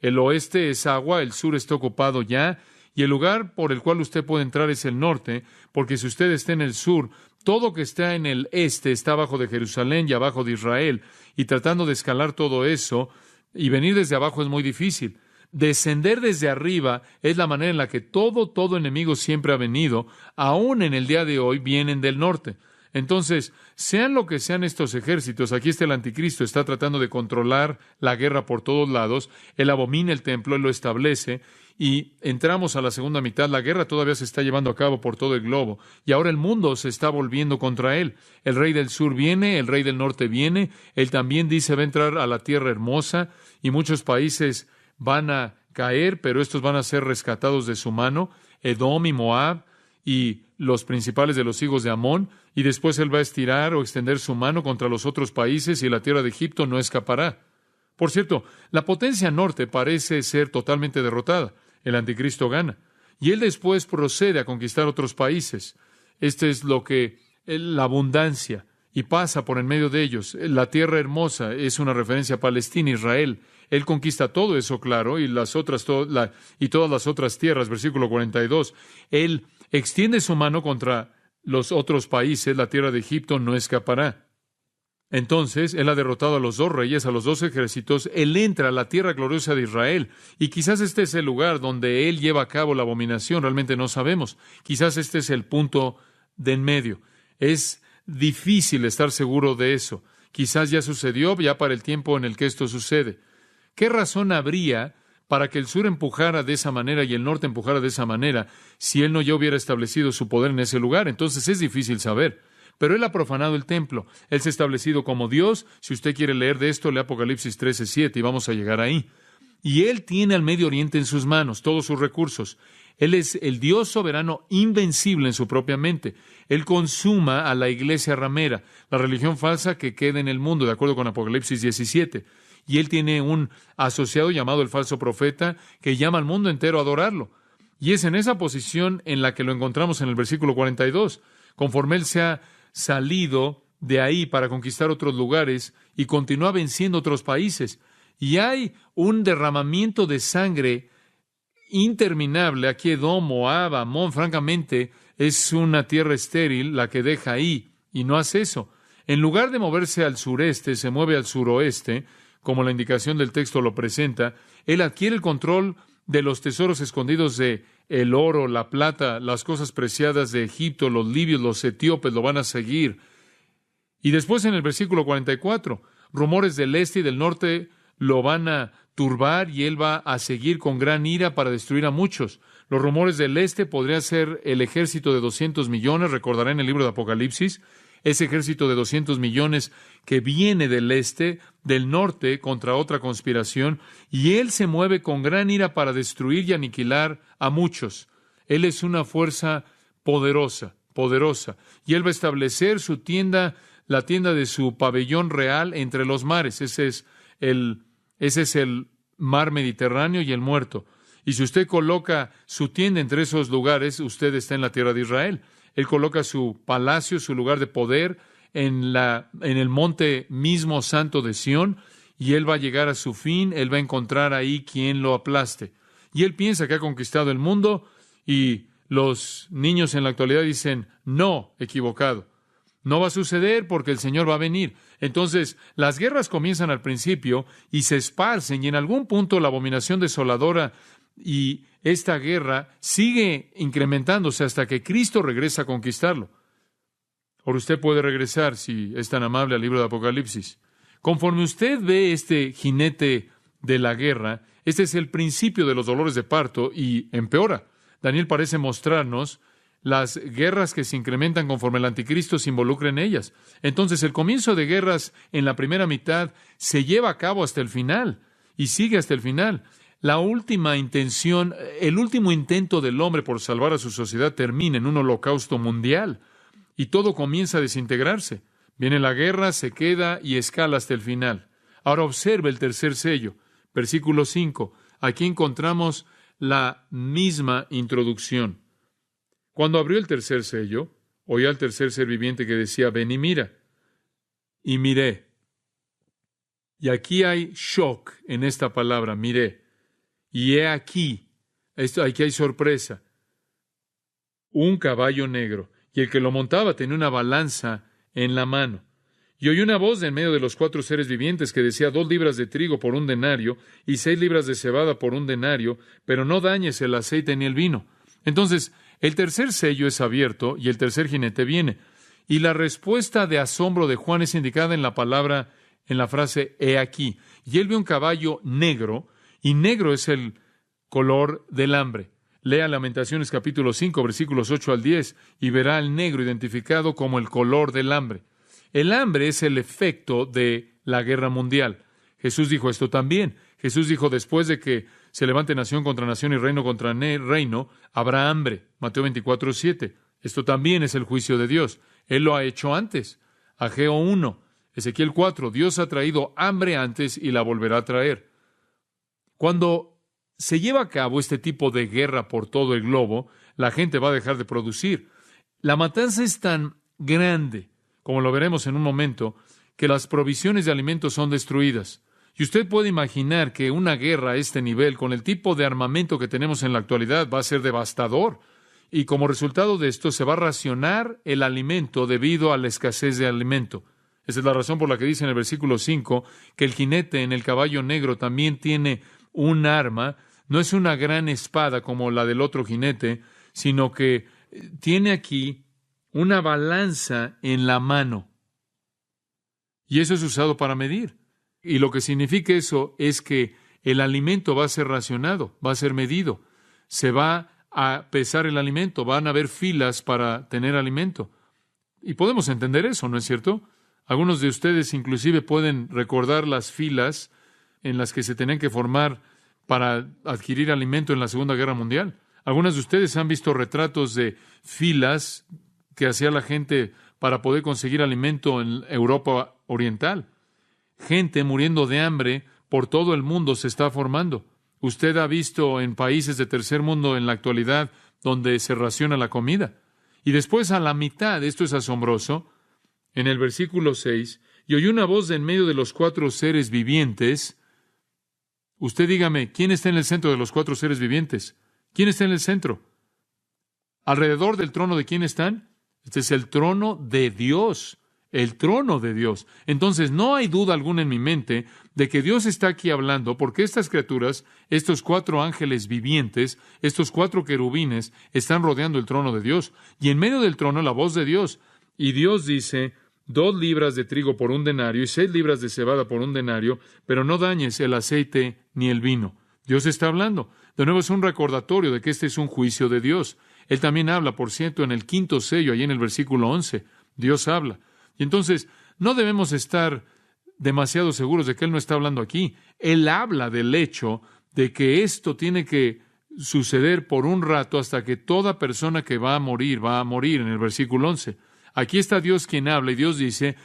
El oeste es agua, el sur está ocupado ya, y el lugar por el cual usted puede entrar es el norte, porque si usted está en el sur, todo que está en el este está abajo de Jerusalén y abajo de Israel, y tratando de escalar todo eso y venir desde abajo es muy difícil. Descender desde arriba es la manera en la que todo enemigo siempre ha venido, aún en el día de hoy vienen del norte. Entonces, sean lo que sean estos ejércitos, aquí está el anticristo, está tratando de controlar la guerra por todos lados, él abomina el templo, él lo establece, y entramos a la segunda mitad, la guerra todavía se está llevando a cabo por todo el globo, y ahora el mundo se está volviendo contra él. El rey del sur viene, el rey del norte viene, él también dice va a entrar a la tierra hermosa, y muchos países van a caer, pero estos van a ser rescatados de su mano, Edom y Moab, y los principales de los hijos de Amón, y después él va a estirar o extender su mano contra los otros países y la tierra de Egipto no escapará. Por cierto, la potencia norte parece ser totalmente derrotada. El anticristo gana. Y él después procede a conquistar otros países. Este es lo que la abundancia, y pasa por en medio de ellos. La tierra hermosa es una referencia a Palestina, Israel. Él conquista todo eso, claro, y todas las otras tierras, versículo 42. Él extiende su mano contra los otros países, la tierra de Egipto no escapará. Entonces, él ha derrotado a los dos reyes, a los dos ejércitos, él entra a la tierra gloriosa de Israel, y quizás este es el lugar donde él lleva a cabo la abominación, realmente no sabemos. Quizás este es el punto de en medio. Es difícil estar seguro de eso. Quizás ya sucedió, ya para el tiempo en el que esto sucede. ¿Qué razón habría para que el sur empujara de esa manera y el norte empujara de esa manera si él no ya hubiera establecido su poder en ese lugar? Entonces es difícil saber. Pero él ha profanado el templo. Él se ha establecido como Dios. Si usted quiere leer de esto, lee Apocalipsis 13:7 y vamos a llegar ahí. Y él tiene al Medio Oriente en sus manos, todos sus recursos. Él es el Dios soberano invencible en su propia mente. Él consuma a la iglesia ramera, la religión falsa que queda en el mundo, de acuerdo con Apocalipsis 17. Y él tiene un asociado llamado el falso profeta que llama al mundo entero a adorarlo. Y es en esa posición en la que lo encontramos en el versículo 42. Conforme él se ha salido de ahí para conquistar otros lugares y continúa venciendo otros países. Y hay un derramamiento de sangre interminable. Aquí Edom, Moab, Amón, francamente, es una tierra estéril la que deja ahí, y no hace eso. En lugar de moverse al sureste, se mueve al suroeste, como la indicación del texto lo presenta. Él adquiere el control de los tesoros escondidos de el oro, la plata, las cosas preciadas de Egipto, los libios, los etíopes lo van a seguir. Y después en el versículo 44, rumores del este y del norte lo van a turbar y él va a seguir con gran ira para destruir a muchos. Los rumores del este podría ser el ejército de 200 millones, recordará en el libro de Apocalipsis, ese ejército de 200 millones que viene del este, del norte, contra otra conspiración, y él se mueve con gran ira para destruir y aniquilar a muchos. Él es una fuerza poderosa, poderosa, y él va a establecer su tienda, la tienda de su pabellón real entre los mares. Ese es el mar Mediterráneo y el Muerto. Y si usted coloca su tienda entre esos lugares, usted está en la tierra de Israel. Él coloca su palacio, su lugar de poder, en el monte mismo santo de Sión, y él va a llegar a su fin, él va a encontrar ahí quien lo aplaste. Y él piensa que ha conquistado el mundo, y los niños en la actualidad dicen, no, equivocado. No va a suceder porque el Señor va a venir. Entonces, las guerras comienzan al principio y se esparcen, y en algún punto la abominación desoladora y esta guerra sigue incrementándose hasta que Cristo regresa a conquistarlo. Ahora usted puede regresar, si es tan amable, al libro de Apocalipsis. Conforme usted ve este jinete de la guerra, este es el principio de los dolores de parto y empeora. Daniel parece mostrarnos las guerras que se incrementan conforme el anticristo se involucra en ellas. Entonces, el comienzo de guerras en la primera mitad se lleva a cabo hasta el final y sigue hasta el final. La última intención, el último intento del hombre por salvar a su sociedad termina en un holocausto mundial y todo comienza a desintegrarse. Viene la guerra, se queda y escala hasta el final. Ahora observe el tercer sello, versículo 5. Aquí encontramos la misma introducción. Cuando abrió el tercer sello, oí al tercer ser viviente que decía, ven y mira. Y miré. Y aquí hay shock en esta palabra, miré. Y he aquí hay sorpresa, un caballo negro, y el que lo montaba tenía una balanza en la mano. Y oí una voz de en medio de los 4 seres vivientes que decía, 2 libras de trigo por 1 denario, y 6 libras de cebada por 1 denario, pero no dañes el aceite ni el vino. Entonces, el tercer sello es abierto, y el tercer jinete viene. Y la respuesta de asombro de Juan es indicada en la frase, he aquí. Y él vio un caballo negro, y negro es el color del hambre. Lea Lamentaciones capítulo 5, versículos 8 al 10, y verá al negro identificado como el color del hambre. El hambre es el efecto de la guerra mundial. Jesús dijo esto también. Jesús dijo, después de que se levante nación contra nación y reino contra reino, habrá hambre. Mateo 24, 7. Esto también es el juicio de Dios. Él lo ha hecho antes. Ageo 1, Ezequiel 4. Dios ha traído hambre antes y la volverá a traer. Cuando se lleva a cabo este tipo de guerra por todo el globo, la gente va a dejar de producir. La matanza es tan grande, como lo veremos en un momento, que las provisiones de alimentos son destruidas. Y usted puede imaginar que una guerra a este nivel, con el tipo de armamento que tenemos en la actualidad, va a ser devastador. Y como resultado de esto, se va a racionar el alimento debido a la escasez de alimento. Esa es la razón por la que dice en el versículo 5 que el jinete en el caballo negro también tiene un arma. No es una gran espada como la del otro jinete, sino que tiene aquí una balanza en la mano. Y eso es usado para medir. Y lo que significa eso es que el alimento va a ser racionado, va a ser medido. Se va a pesar el alimento, van a haber filas para tener alimento. Y podemos entender eso, ¿no es cierto? Algunos de ustedes inclusive pueden recordar las filas en las que se tenían que formar para adquirir alimento en la Segunda Guerra Mundial. Algunos de ustedes han visto retratos de filas que hacía la gente para poder conseguir alimento en Europa Oriental. Gente muriendo de hambre por todo el mundo se está formando. Usted ha visto en países de tercer mundo en la actualidad donde se raciona la comida. Y después a la mitad, esto es asombroso, en el versículo 6, y oí una voz de en medio de los 4 seres vivientes. Usted dígame, ¿quién está en el centro de los 4 seres vivientes? ¿Quién está en el centro? ¿Alrededor del trono de quién están? Este es el trono de Dios. El trono de Dios. Entonces, no hay duda alguna en mi mente de que Dios está aquí hablando, porque estas criaturas, estos 4 ángeles vivientes, estos 4 querubines, están rodeando el trono de Dios. Y en medio del trono, la voz de Dios. Y Dios dice, 2 libras de trigo por 1 denario y 6 libras de cebada por 1 denario, pero no dañes el aceite ni el vino. Dios está hablando. De nuevo es un recordatorio de que este es un juicio de Dios. Él también habla, por cierto, en el quinto sello, ahí en el versículo 11. Dios habla. Y entonces, no debemos estar demasiado seguros de que Él no está hablando aquí. Él habla del hecho de que esto tiene que suceder por un rato hasta que toda persona que va a morir en el versículo 11. Aquí está Dios quien habla y Dios dice,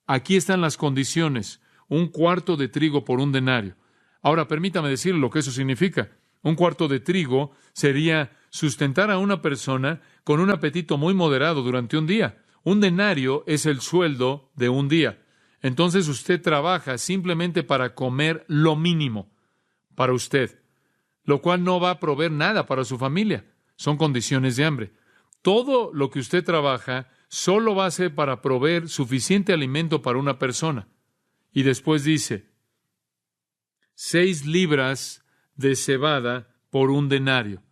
aquí están las condiciones, 1/4 de trigo por 1 denario. Ahora, permítame decirle lo que eso significa. 1/4 de trigo sería sustentar a una persona con un apetito muy moderado durante un día. 1 denario es el sueldo de un día. Entonces usted trabaja simplemente para comer lo mínimo para usted, lo cual no va a proveer nada para su familia. Son condiciones de hambre. Todo lo que usted trabaja solo va a ser para proveer suficiente alimento para una persona. Y después dice, 6 libras de cebada por 1 denario.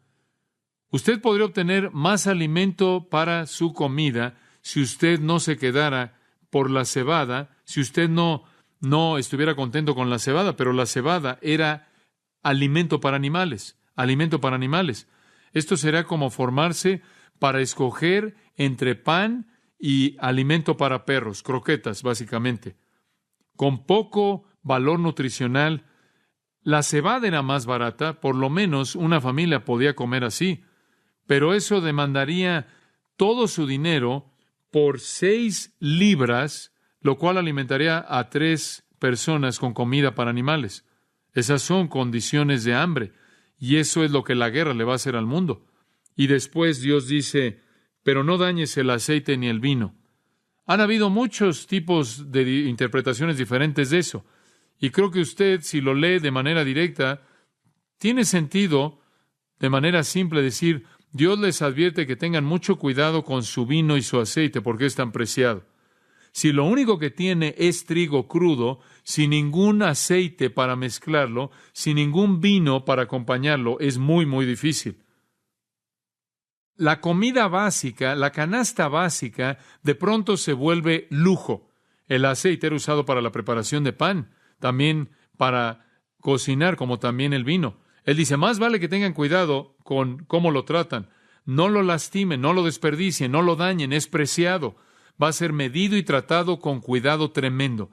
Usted podría obtener más alimento para su comida si usted no se quedara por la cebada, si usted no estuviera contento con la cebada, pero la cebada era alimento para animales, alimento para animales. Esto será como formarse para escoger entre pan y alimento para perros, croquetas, básicamente. Con poco valor nutricional, la cebada era más barata, por lo menos una familia podía comer así, pero eso demandaría todo su dinero por 6 libras, lo cual alimentaría a 3 personas con comida para animales. Esas son condiciones de hambre, y eso es lo que la guerra le va a hacer al mundo. Y después Dios dice, pero no dañes el aceite ni el vino. Han habido muchos tipos de interpretaciones diferentes de eso, y creo que usted, si lo lee de manera directa, tiene sentido, de manera simple, decir, Dios les advierte que tengan mucho cuidado con su vino y su aceite, porque es tan preciado. Si lo único que tiene es trigo crudo, sin ningún aceite para mezclarlo, sin ningún vino para acompañarlo, es muy, muy difícil. La comida básica, la canasta básica, de pronto se vuelve lujo. El aceite era usado para la preparación de pan, también para cocinar, como también el vino. Él dice, más vale que tengan cuidado con cómo lo tratan. No lo lastimen, no lo desperdicien, no lo dañen, es preciado. Va a ser medido y tratado con cuidado tremendo.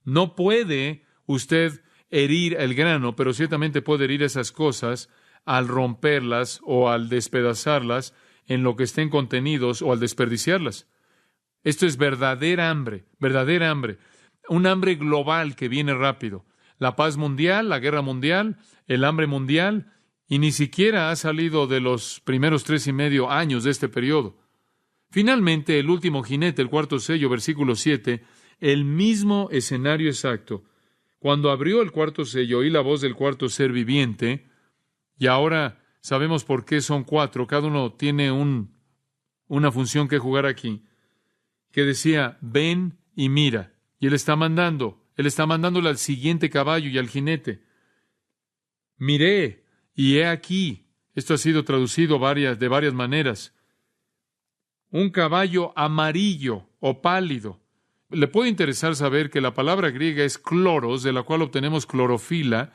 No puede usted herir el grano, pero ciertamente puede herir esas cosas al romperlas o al despedazarlas en lo que estén contenidos o al desperdiciarlas. Esto es verdadera hambre, un hambre global que viene rápido. La paz mundial, la guerra mundial, el hambre mundial, y ni siquiera ha salido de los primeros 3.5 años de este periodo. Finalmente, el último jinete, el 4º sello, versículo 7, el mismo escenario exacto. Cuando abrió el 4º sello, oí la voz del cuarto ser viviente, y ahora sabemos por qué son 4, cada uno tiene una función que jugar aquí, que decía, ven y mira, y él está mandándole al siguiente caballo y al jinete. Miré, y he aquí, esto ha sido traducido de varias maneras, un caballo amarillo o pálido. Le puede interesar saber que la palabra griega es cloros, de la cual obtenemos clorofila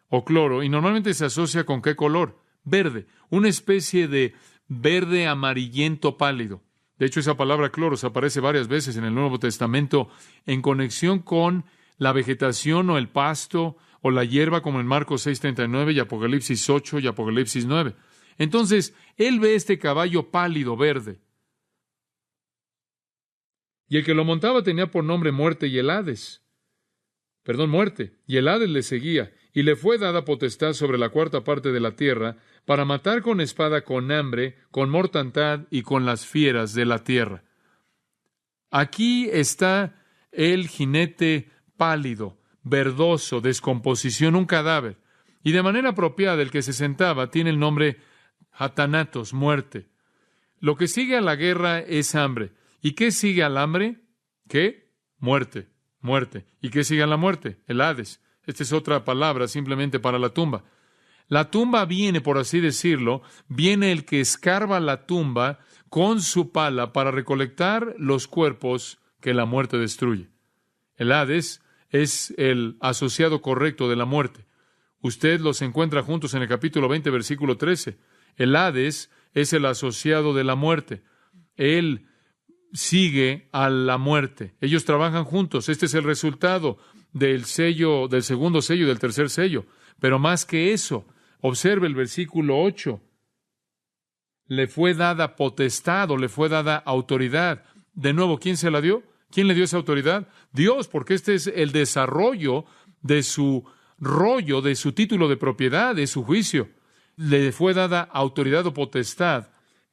o cloro, y normalmente se asocia con ¿qué color? Verde, una especie de verde amarillento pálido. De hecho, esa palabra cloros aparece varias veces en el Nuevo Testamento en conexión con la vegetación o el pasto o la hierba, como en Marcos 6:39 y Apocalipsis 8 y Apocalipsis 9. Entonces, él ve este caballo pálido verde. Y el que lo montaba tenía por nombre Muerte, y el Hades le seguía, y le fue dada potestad sobre la 4ª parte de la tierra, para matar con espada, con hambre, con mortandad y con las fieras de la tierra. Aquí está el jinete pálido, verdoso, descomposición, un cadáver. Y de manera apropiada, el que se sentaba tiene el nombre Hatanatos, muerte. Lo que sigue a la guerra es hambre. ¿Y qué sigue al hambre? ¿Qué? Muerte. ¿Y qué sigue a la muerte? El Hades. Esta es otra palabra simplemente para la tumba. La tumba viene, por así decirlo, viene el que escarba la tumba con su pala para recolectar los cuerpos que la muerte destruye. El Hades es el asociado correcto de la muerte. Usted los encuentra juntos en el capítulo 20, versículo 13. El Hades es el asociado de la muerte. Él sigue a la muerte. Ellos trabajan juntos. Este es el resultado del sello, del segundo sello y del tercer sello. Pero más que eso, observe el versículo 8. Le fue dada potestad o le fue dada autoridad. De nuevo, ¿quién se la dio? ¿Quién le dio esa autoridad? Dios, porque este es el desarrollo de su rollo, de su título de propiedad, de su juicio. Le fue dada autoridad o potestad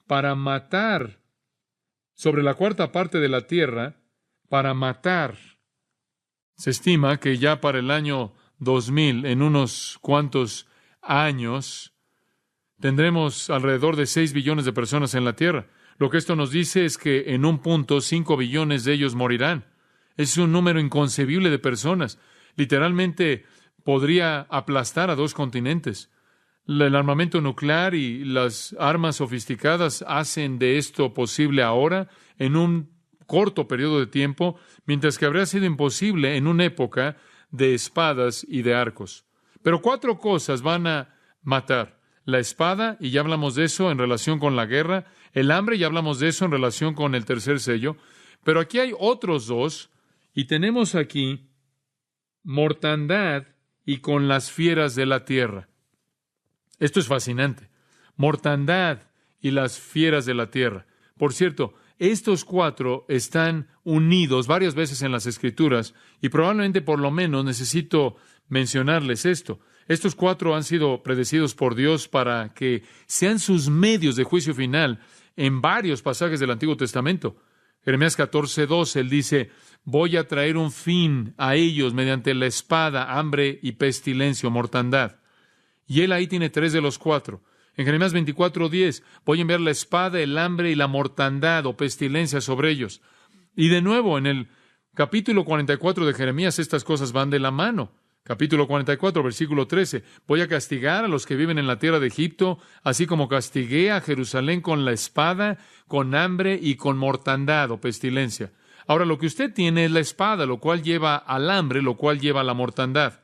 para matar sobre la cuarta parte de la tierra, para matar. Se estima que ya para el año 2000, en unos cuantos años, tendremos alrededor de 6 billones de personas en la tierra. Lo que esto nos dice es que en un punto 5 billones de ellos morirán. Es un número inconcebible de personas. Literalmente podría aplastar a 2 continentes. El armamento nuclear y las armas sofisticadas hacen de esto posible ahora, en un corto periodo de tiempo, mientras que habría sido imposible en una época de espadas y de arcos. Pero 4 cosas van a matar. La espada, y ya hablamos de eso en relación con la guerra. El hambre, ya hablamos de eso en relación con el tercer sello. Pero aquí hay otros 2, y tenemos aquí mortandad y con las fieras de la tierra. Esto es fascinante. Mortandad y las fieras de la tierra. Por cierto, estos 4 están unidos varias veces en las Escrituras, y probablemente por lo menos necesito mencionarles esto. Estos 4 han sido predecidos por Dios para que sean sus medios de juicio final en varios pasajes del Antiguo Testamento. Jeremías 14:2, él dice, voy a traer un fin a ellos mediante la espada, hambre y pestilencia o mortandad. Y él ahí tiene 3 de los 4. En Jeremías 24:10, voy a enviar la espada, el hambre y la mortandad o pestilencia sobre ellos. Y de nuevo, en el capítulo 44 de Jeremías, estas cosas van de la mano. Capítulo 44, versículo 13. Voy a castigar a los que viven en la tierra de Egipto, así como castigué a Jerusalén con la espada, con hambre y con mortandad o pestilencia. Ahora, lo que usted tiene es la espada, lo cual lleva al hambre, lo cual lleva a la mortandad.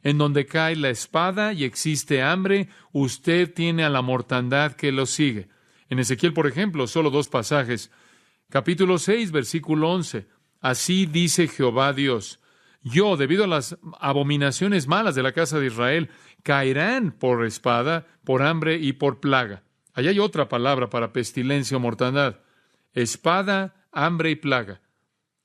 En donde cae la espada y existe hambre, usted tiene a la mortandad que lo sigue. En Ezequiel, por ejemplo, solo 2 pasajes. Capítulo 6, versículo 11. Así dice Jehová Dios. Yo, debido a las abominaciones malas de la casa de Israel, caerán por espada, por hambre y por plaga. Allá hay otra palabra para pestilencia o mortandad. Espada, hambre y plaga.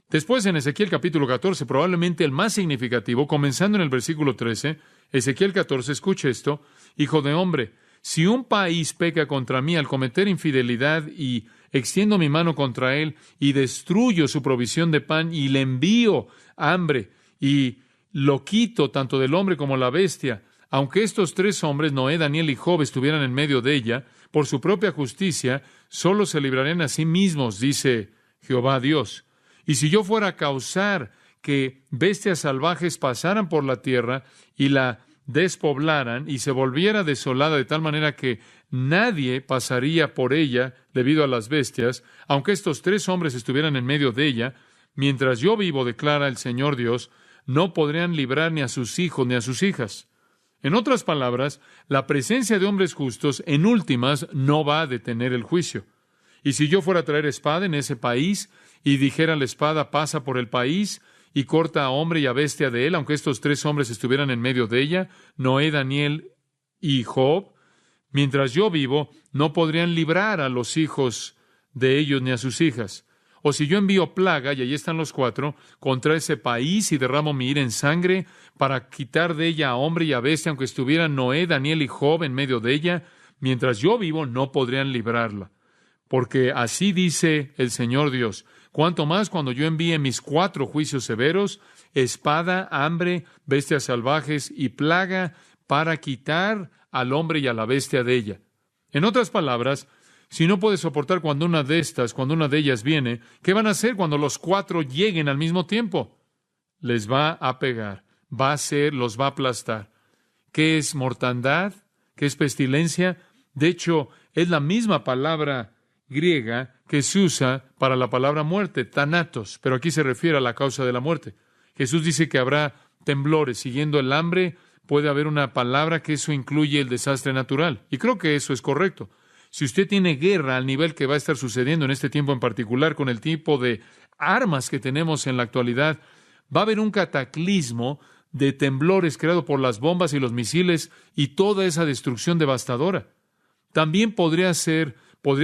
Después, en Ezequiel capítulo 14, probablemente el más significativo, comenzando en el versículo 13, Ezequiel 14, escuche esto, hijo de hombre, si un país peca contra mí al cometer infidelidad y extiendo mi mano contra él y destruyo su provisión de pan y le envío hambre y lo quito tanto del hombre como la bestia, aunque estos 3 hombres, Noé, Daniel y Job, estuvieran en medio de ella, por su propia justicia, solo se librarían a sí mismos, dice Jehová Dios. Y si yo fuera a causar que bestias salvajes pasaran por la tierra y la despoblaran y se volviera desolada de tal manera que nadie pasaría por ella debido a las bestias, aunque estos 3 hombres estuvieran en medio de ella, mientras yo vivo, declara el Señor Dios, no podrían librar ni a sus hijos ni a sus hijas. En otras palabras, la presencia de hombres justos, en últimas, no va a detener el juicio. Y si yo fuera a traer espada en ese país, y dijera la espada pasa por el país, y corta a hombre y a bestia de él, aunque estos 3 hombres estuvieran en medio de ella, Noé, Daniel y Job, mientras yo vivo, no podrían librar a los hijos de ellos ni a sus hijas. O si yo envío plaga, y allí están los 4, contra ese país y derramo mi ira en sangre para quitar de ella a hombre y a bestia, aunque estuvieran Noé, Daniel y Job en medio de ella, mientras yo vivo, no podrían librarla. Porque así dice el Señor Dios, cuanto más cuando yo envíe mis 4 juicios severos, espada, hambre, bestias salvajes y plaga, para quitar al hombre y a la bestia de ella. En otras palabras, si no puede soportar cuando una de ellas viene, ¿qué van a hacer cuando los 4 lleguen al mismo tiempo? Les va a pegar, los va a aplastar. ¿Qué es mortandad? ¿Qué es pestilencia? De hecho, es la misma palabra griega que se usa para la palabra muerte, thanatos, pero aquí se refiere a la causa de la muerte. Jesús dice que habrá temblores, siguiendo el hambre, puede haber una palabra que eso incluye el desastre natural. Y creo que eso es correcto. Si usted tiene guerra al nivel que va a estar sucediendo en este tiempo en particular, con el tipo de armas que tenemos en la actualidad, va a haber un cataclismo de temblores creado por las bombas y los misiles y toda esa destrucción devastadora. También podría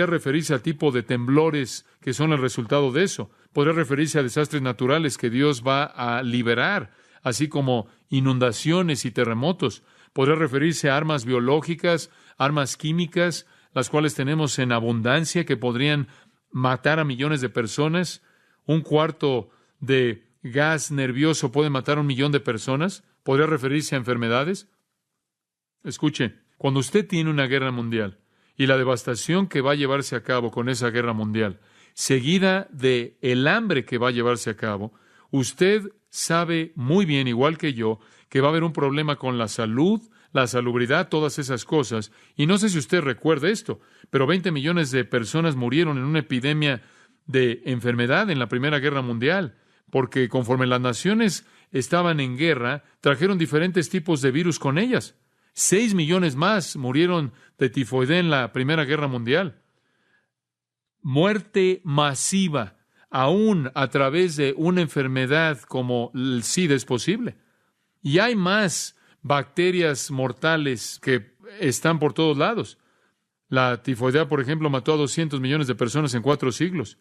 referirse al tipo de temblores que son el resultado de eso. Podría referirse a desastres naturales que Dios va a liberar, así como inundaciones y terremotos. Podría referirse a armas biológicas, armas químicas, las cuales tenemos en abundancia, que podrían matar a millones de personas. Un cuarto de gas nervioso puede matar a 1 millón de personas. Podría referirse a enfermedades. Escuche, cuando usted tiene una guerra mundial y la devastación que va a llevarse a cabo con esa guerra mundial, seguida de el hambre que va a llevarse a cabo, usted sabe muy bien, igual que yo, que va a haber un problema con la salud, la salubridad, todas esas cosas. Y no sé si usted recuerda esto, pero 20 millones de personas murieron en una epidemia de enfermedad en la Primera Guerra Mundial, porque conforme las naciones estaban en guerra, trajeron diferentes tipos de virus con ellas. 6 millones más murieron de tifoidea en la Primera Guerra Mundial. Muerte masiva, aún a través de una enfermedad como el SIDA, es posible. Y hay más bacterias mortales que están por todos lados. La tifoidea, por ejemplo, mató a 200 millones de personas en 4 siglos.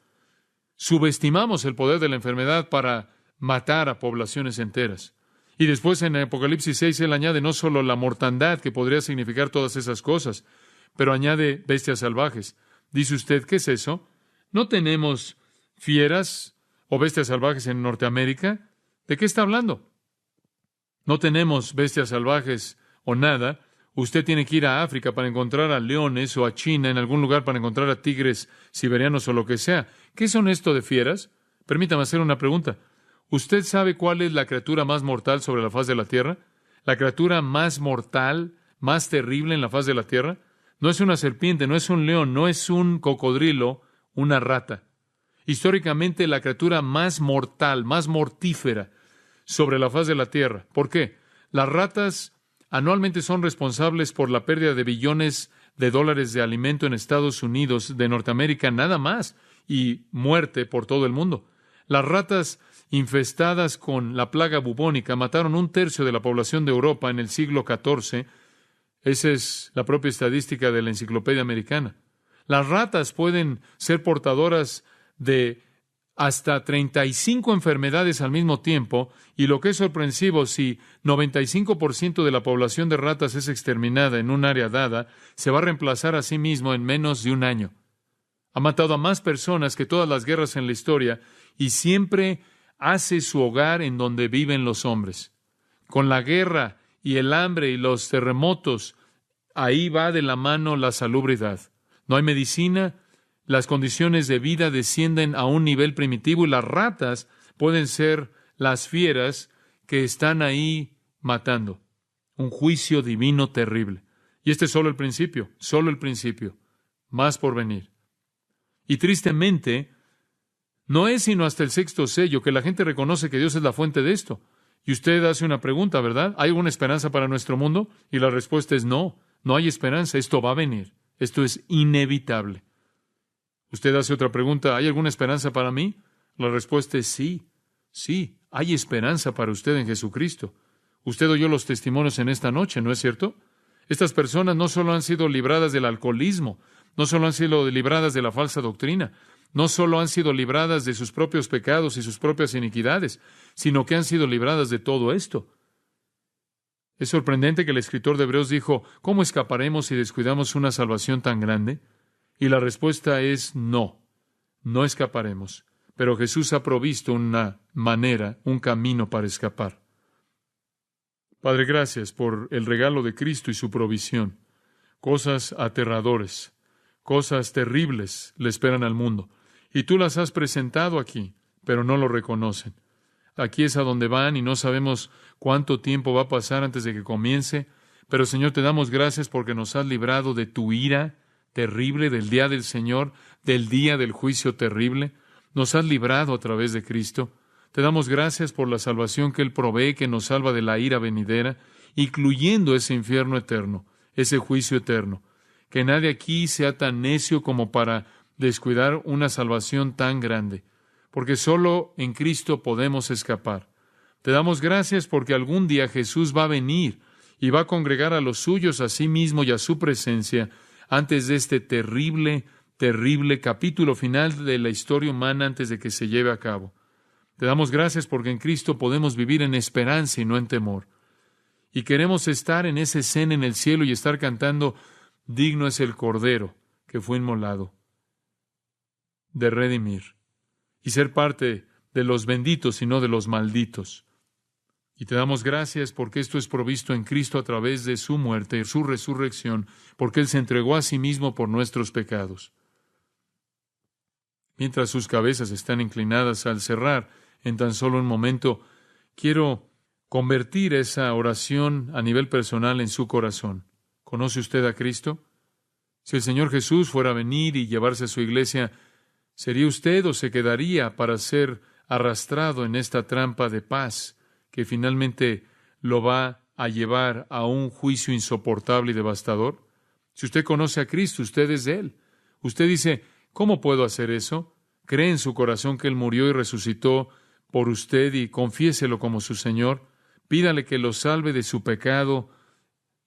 Subestimamos el poder de la enfermedad para matar a poblaciones enteras. Y después en Apocalipsis 6 él añade no solo la mortandad, que podría significar todas esas cosas, pero añade bestias salvajes. Dice usted, ¿qué es eso? ¿No tenemos fieras o bestias salvajes en Norteamérica? ¿De qué está hablando? No tenemos bestias salvajes o nada. Usted tiene que ir a África para encontrar a leones, o a China, en algún lugar para encontrar a tigres siberianos o lo que sea. ¿Qué son esto de fieras? Permítame hacer una pregunta. ¿Usted sabe cuál es la criatura más mortal sobre la faz de la tierra? ¿La criatura más mortal, más terrible en la faz de la tierra? No es una serpiente, no es un león, no es un cocodrilo, una rata. Históricamente, la criatura más mortal, más mortífera sobre la faz de la tierra. ¿Por qué? Las ratas anualmente son responsables por la pérdida de billones de dólares de alimento en Estados Unidos, de Norteamérica, nada más, y muerte por todo el mundo. Las ratas infestadas con la plaga bubónica mataron 1/3 de la población de Europa en el siglo XIV. Esa es la propia estadística de la Enciclopedia Americana. Las ratas pueden ser portadoras de hasta 35 enfermedades al mismo tiempo, y lo que es sorpresivo, si 95% de la población de ratas es exterminada en un área dada, se va a reemplazar a sí mismo en menos de un año. Ha matado a más personas que todas las guerras en la historia, y siempre hace su hogar en donde viven los hombres. Con la guerra y el hambre y los terremotos, ahí va de la mano la salubridad. No hay medicina, las condiciones de vida descienden a un nivel primitivo, y las ratas pueden ser las fieras que están ahí matando. Un juicio divino terrible. Y este es solo el principio, más por venir. Y tristemente, no es sino hasta el 6º sello que la gente reconoce que Dios es la fuente de esto. Y usted hace una pregunta, ¿verdad? ¿Hay alguna esperanza para nuestro mundo? Y la respuesta es no, no hay esperanza, esto va a venir, esto es inevitable. Usted hace otra pregunta, ¿hay alguna esperanza para mí? La respuesta es sí, sí, hay esperanza para usted en Jesucristo. Usted oyó los testimonios en esta noche, ¿no es cierto? Estas personas no solo han sido libradas del alcoholismo, no solo han sido libradas de la falsa doctrina, no solo han sido libradas de sus propios pecados y sus propias iniquidades, sino que han sido libradas de todo esto. Es sorprendente que el escritor de Hebreos dijo, ¿cómo escaparemos si descuidamos una salvación tan grande? Y la respuesta es no, no escaparemos. Pero Jesús ha provisto una manera, un camino para escapar. Padre, gracias por el regalo de Cristo y su provisión. Cosas aterradoras, cosas terribles le esperan al mundo. Y tú las has presentado aquí, pero no lo reconocen. Aquí es a donde van y no sabemos cuánto tiempo va a pasar antes de que comience. Pero Señor, te damos gracias porque nos has librado de tu ira terrible, del día del Señor, del día del juicio terrible. Nos has librado a través de Cristo. Te damos gracias por la salvación que Él provee, que nos salva de la ira venidera. incluyendo ese infierno eterno, ese juicio eterno. Que nadie aquí sea tan necio como para descuidar una salvación tan grande, porque solo en Cristo podemos escapar. Te damos gracias porque algún día Jesús va a venir y va a congregar a los suyos a sí mismo y a su presencia antes de este terrible, terrible capítulo final de la historia humana antes de que se lleve a cabo. Te damos gracias porque en Cristo podemos vivir en esperanza y no en temor. Y queremos estar en esa escena en el cielo y estar cantando, digno es el Cordero que fue inmolado, de redimir, y ser parte de los benditos y no de los malditos. Y te damos gracias porque esto es provisto en Cristo a través de su muerte y su resurrección, porque Él se entregó a sí mismo por nuestros pecados. Mientras sus cabezas están inclinadas al cerrar, en tan solo un momento, quiero convertir esa oración a nivel personal en su corazón. ¿Conoce usted a Cristo? Si el Señor Jesús fuera a venir y llevarse a su iglesia, ¿sería usted o se quedaría para ser arrastrado en esta trampa de paz que finalmente lo va a llevar a un juicio insoportable y devastador? Si usted conoce a Cristo, usted es de Él. Usted dice, ¿cómo puedo hacer eso? Cree en su corazón que Él murió y resucitó por usted y confiéselo como su Señor. Pídale que lo salve de su pecado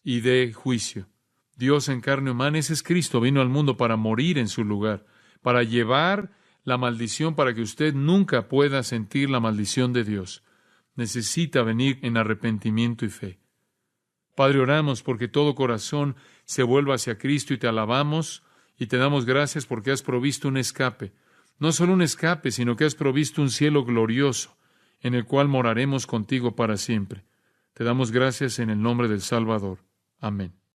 y de juicio. Dios en carne humana, ese es Cristo, vino al mundo para morir en su lugar, para llevar la maldición para que usted nunca pueda sentir la maldición de Dios. Necesita venir en arrepentimiento y fe. Padre, oramos porque todo corazón se vuelva hacia Cristo y te alabamos y te damos gracias porque has provisto un escape. No solo un escape, sino que has provisto un cielo glorioso en el cual moraremos contigo para siempre. Te damos gracias en el nombre del Salvador. Amén.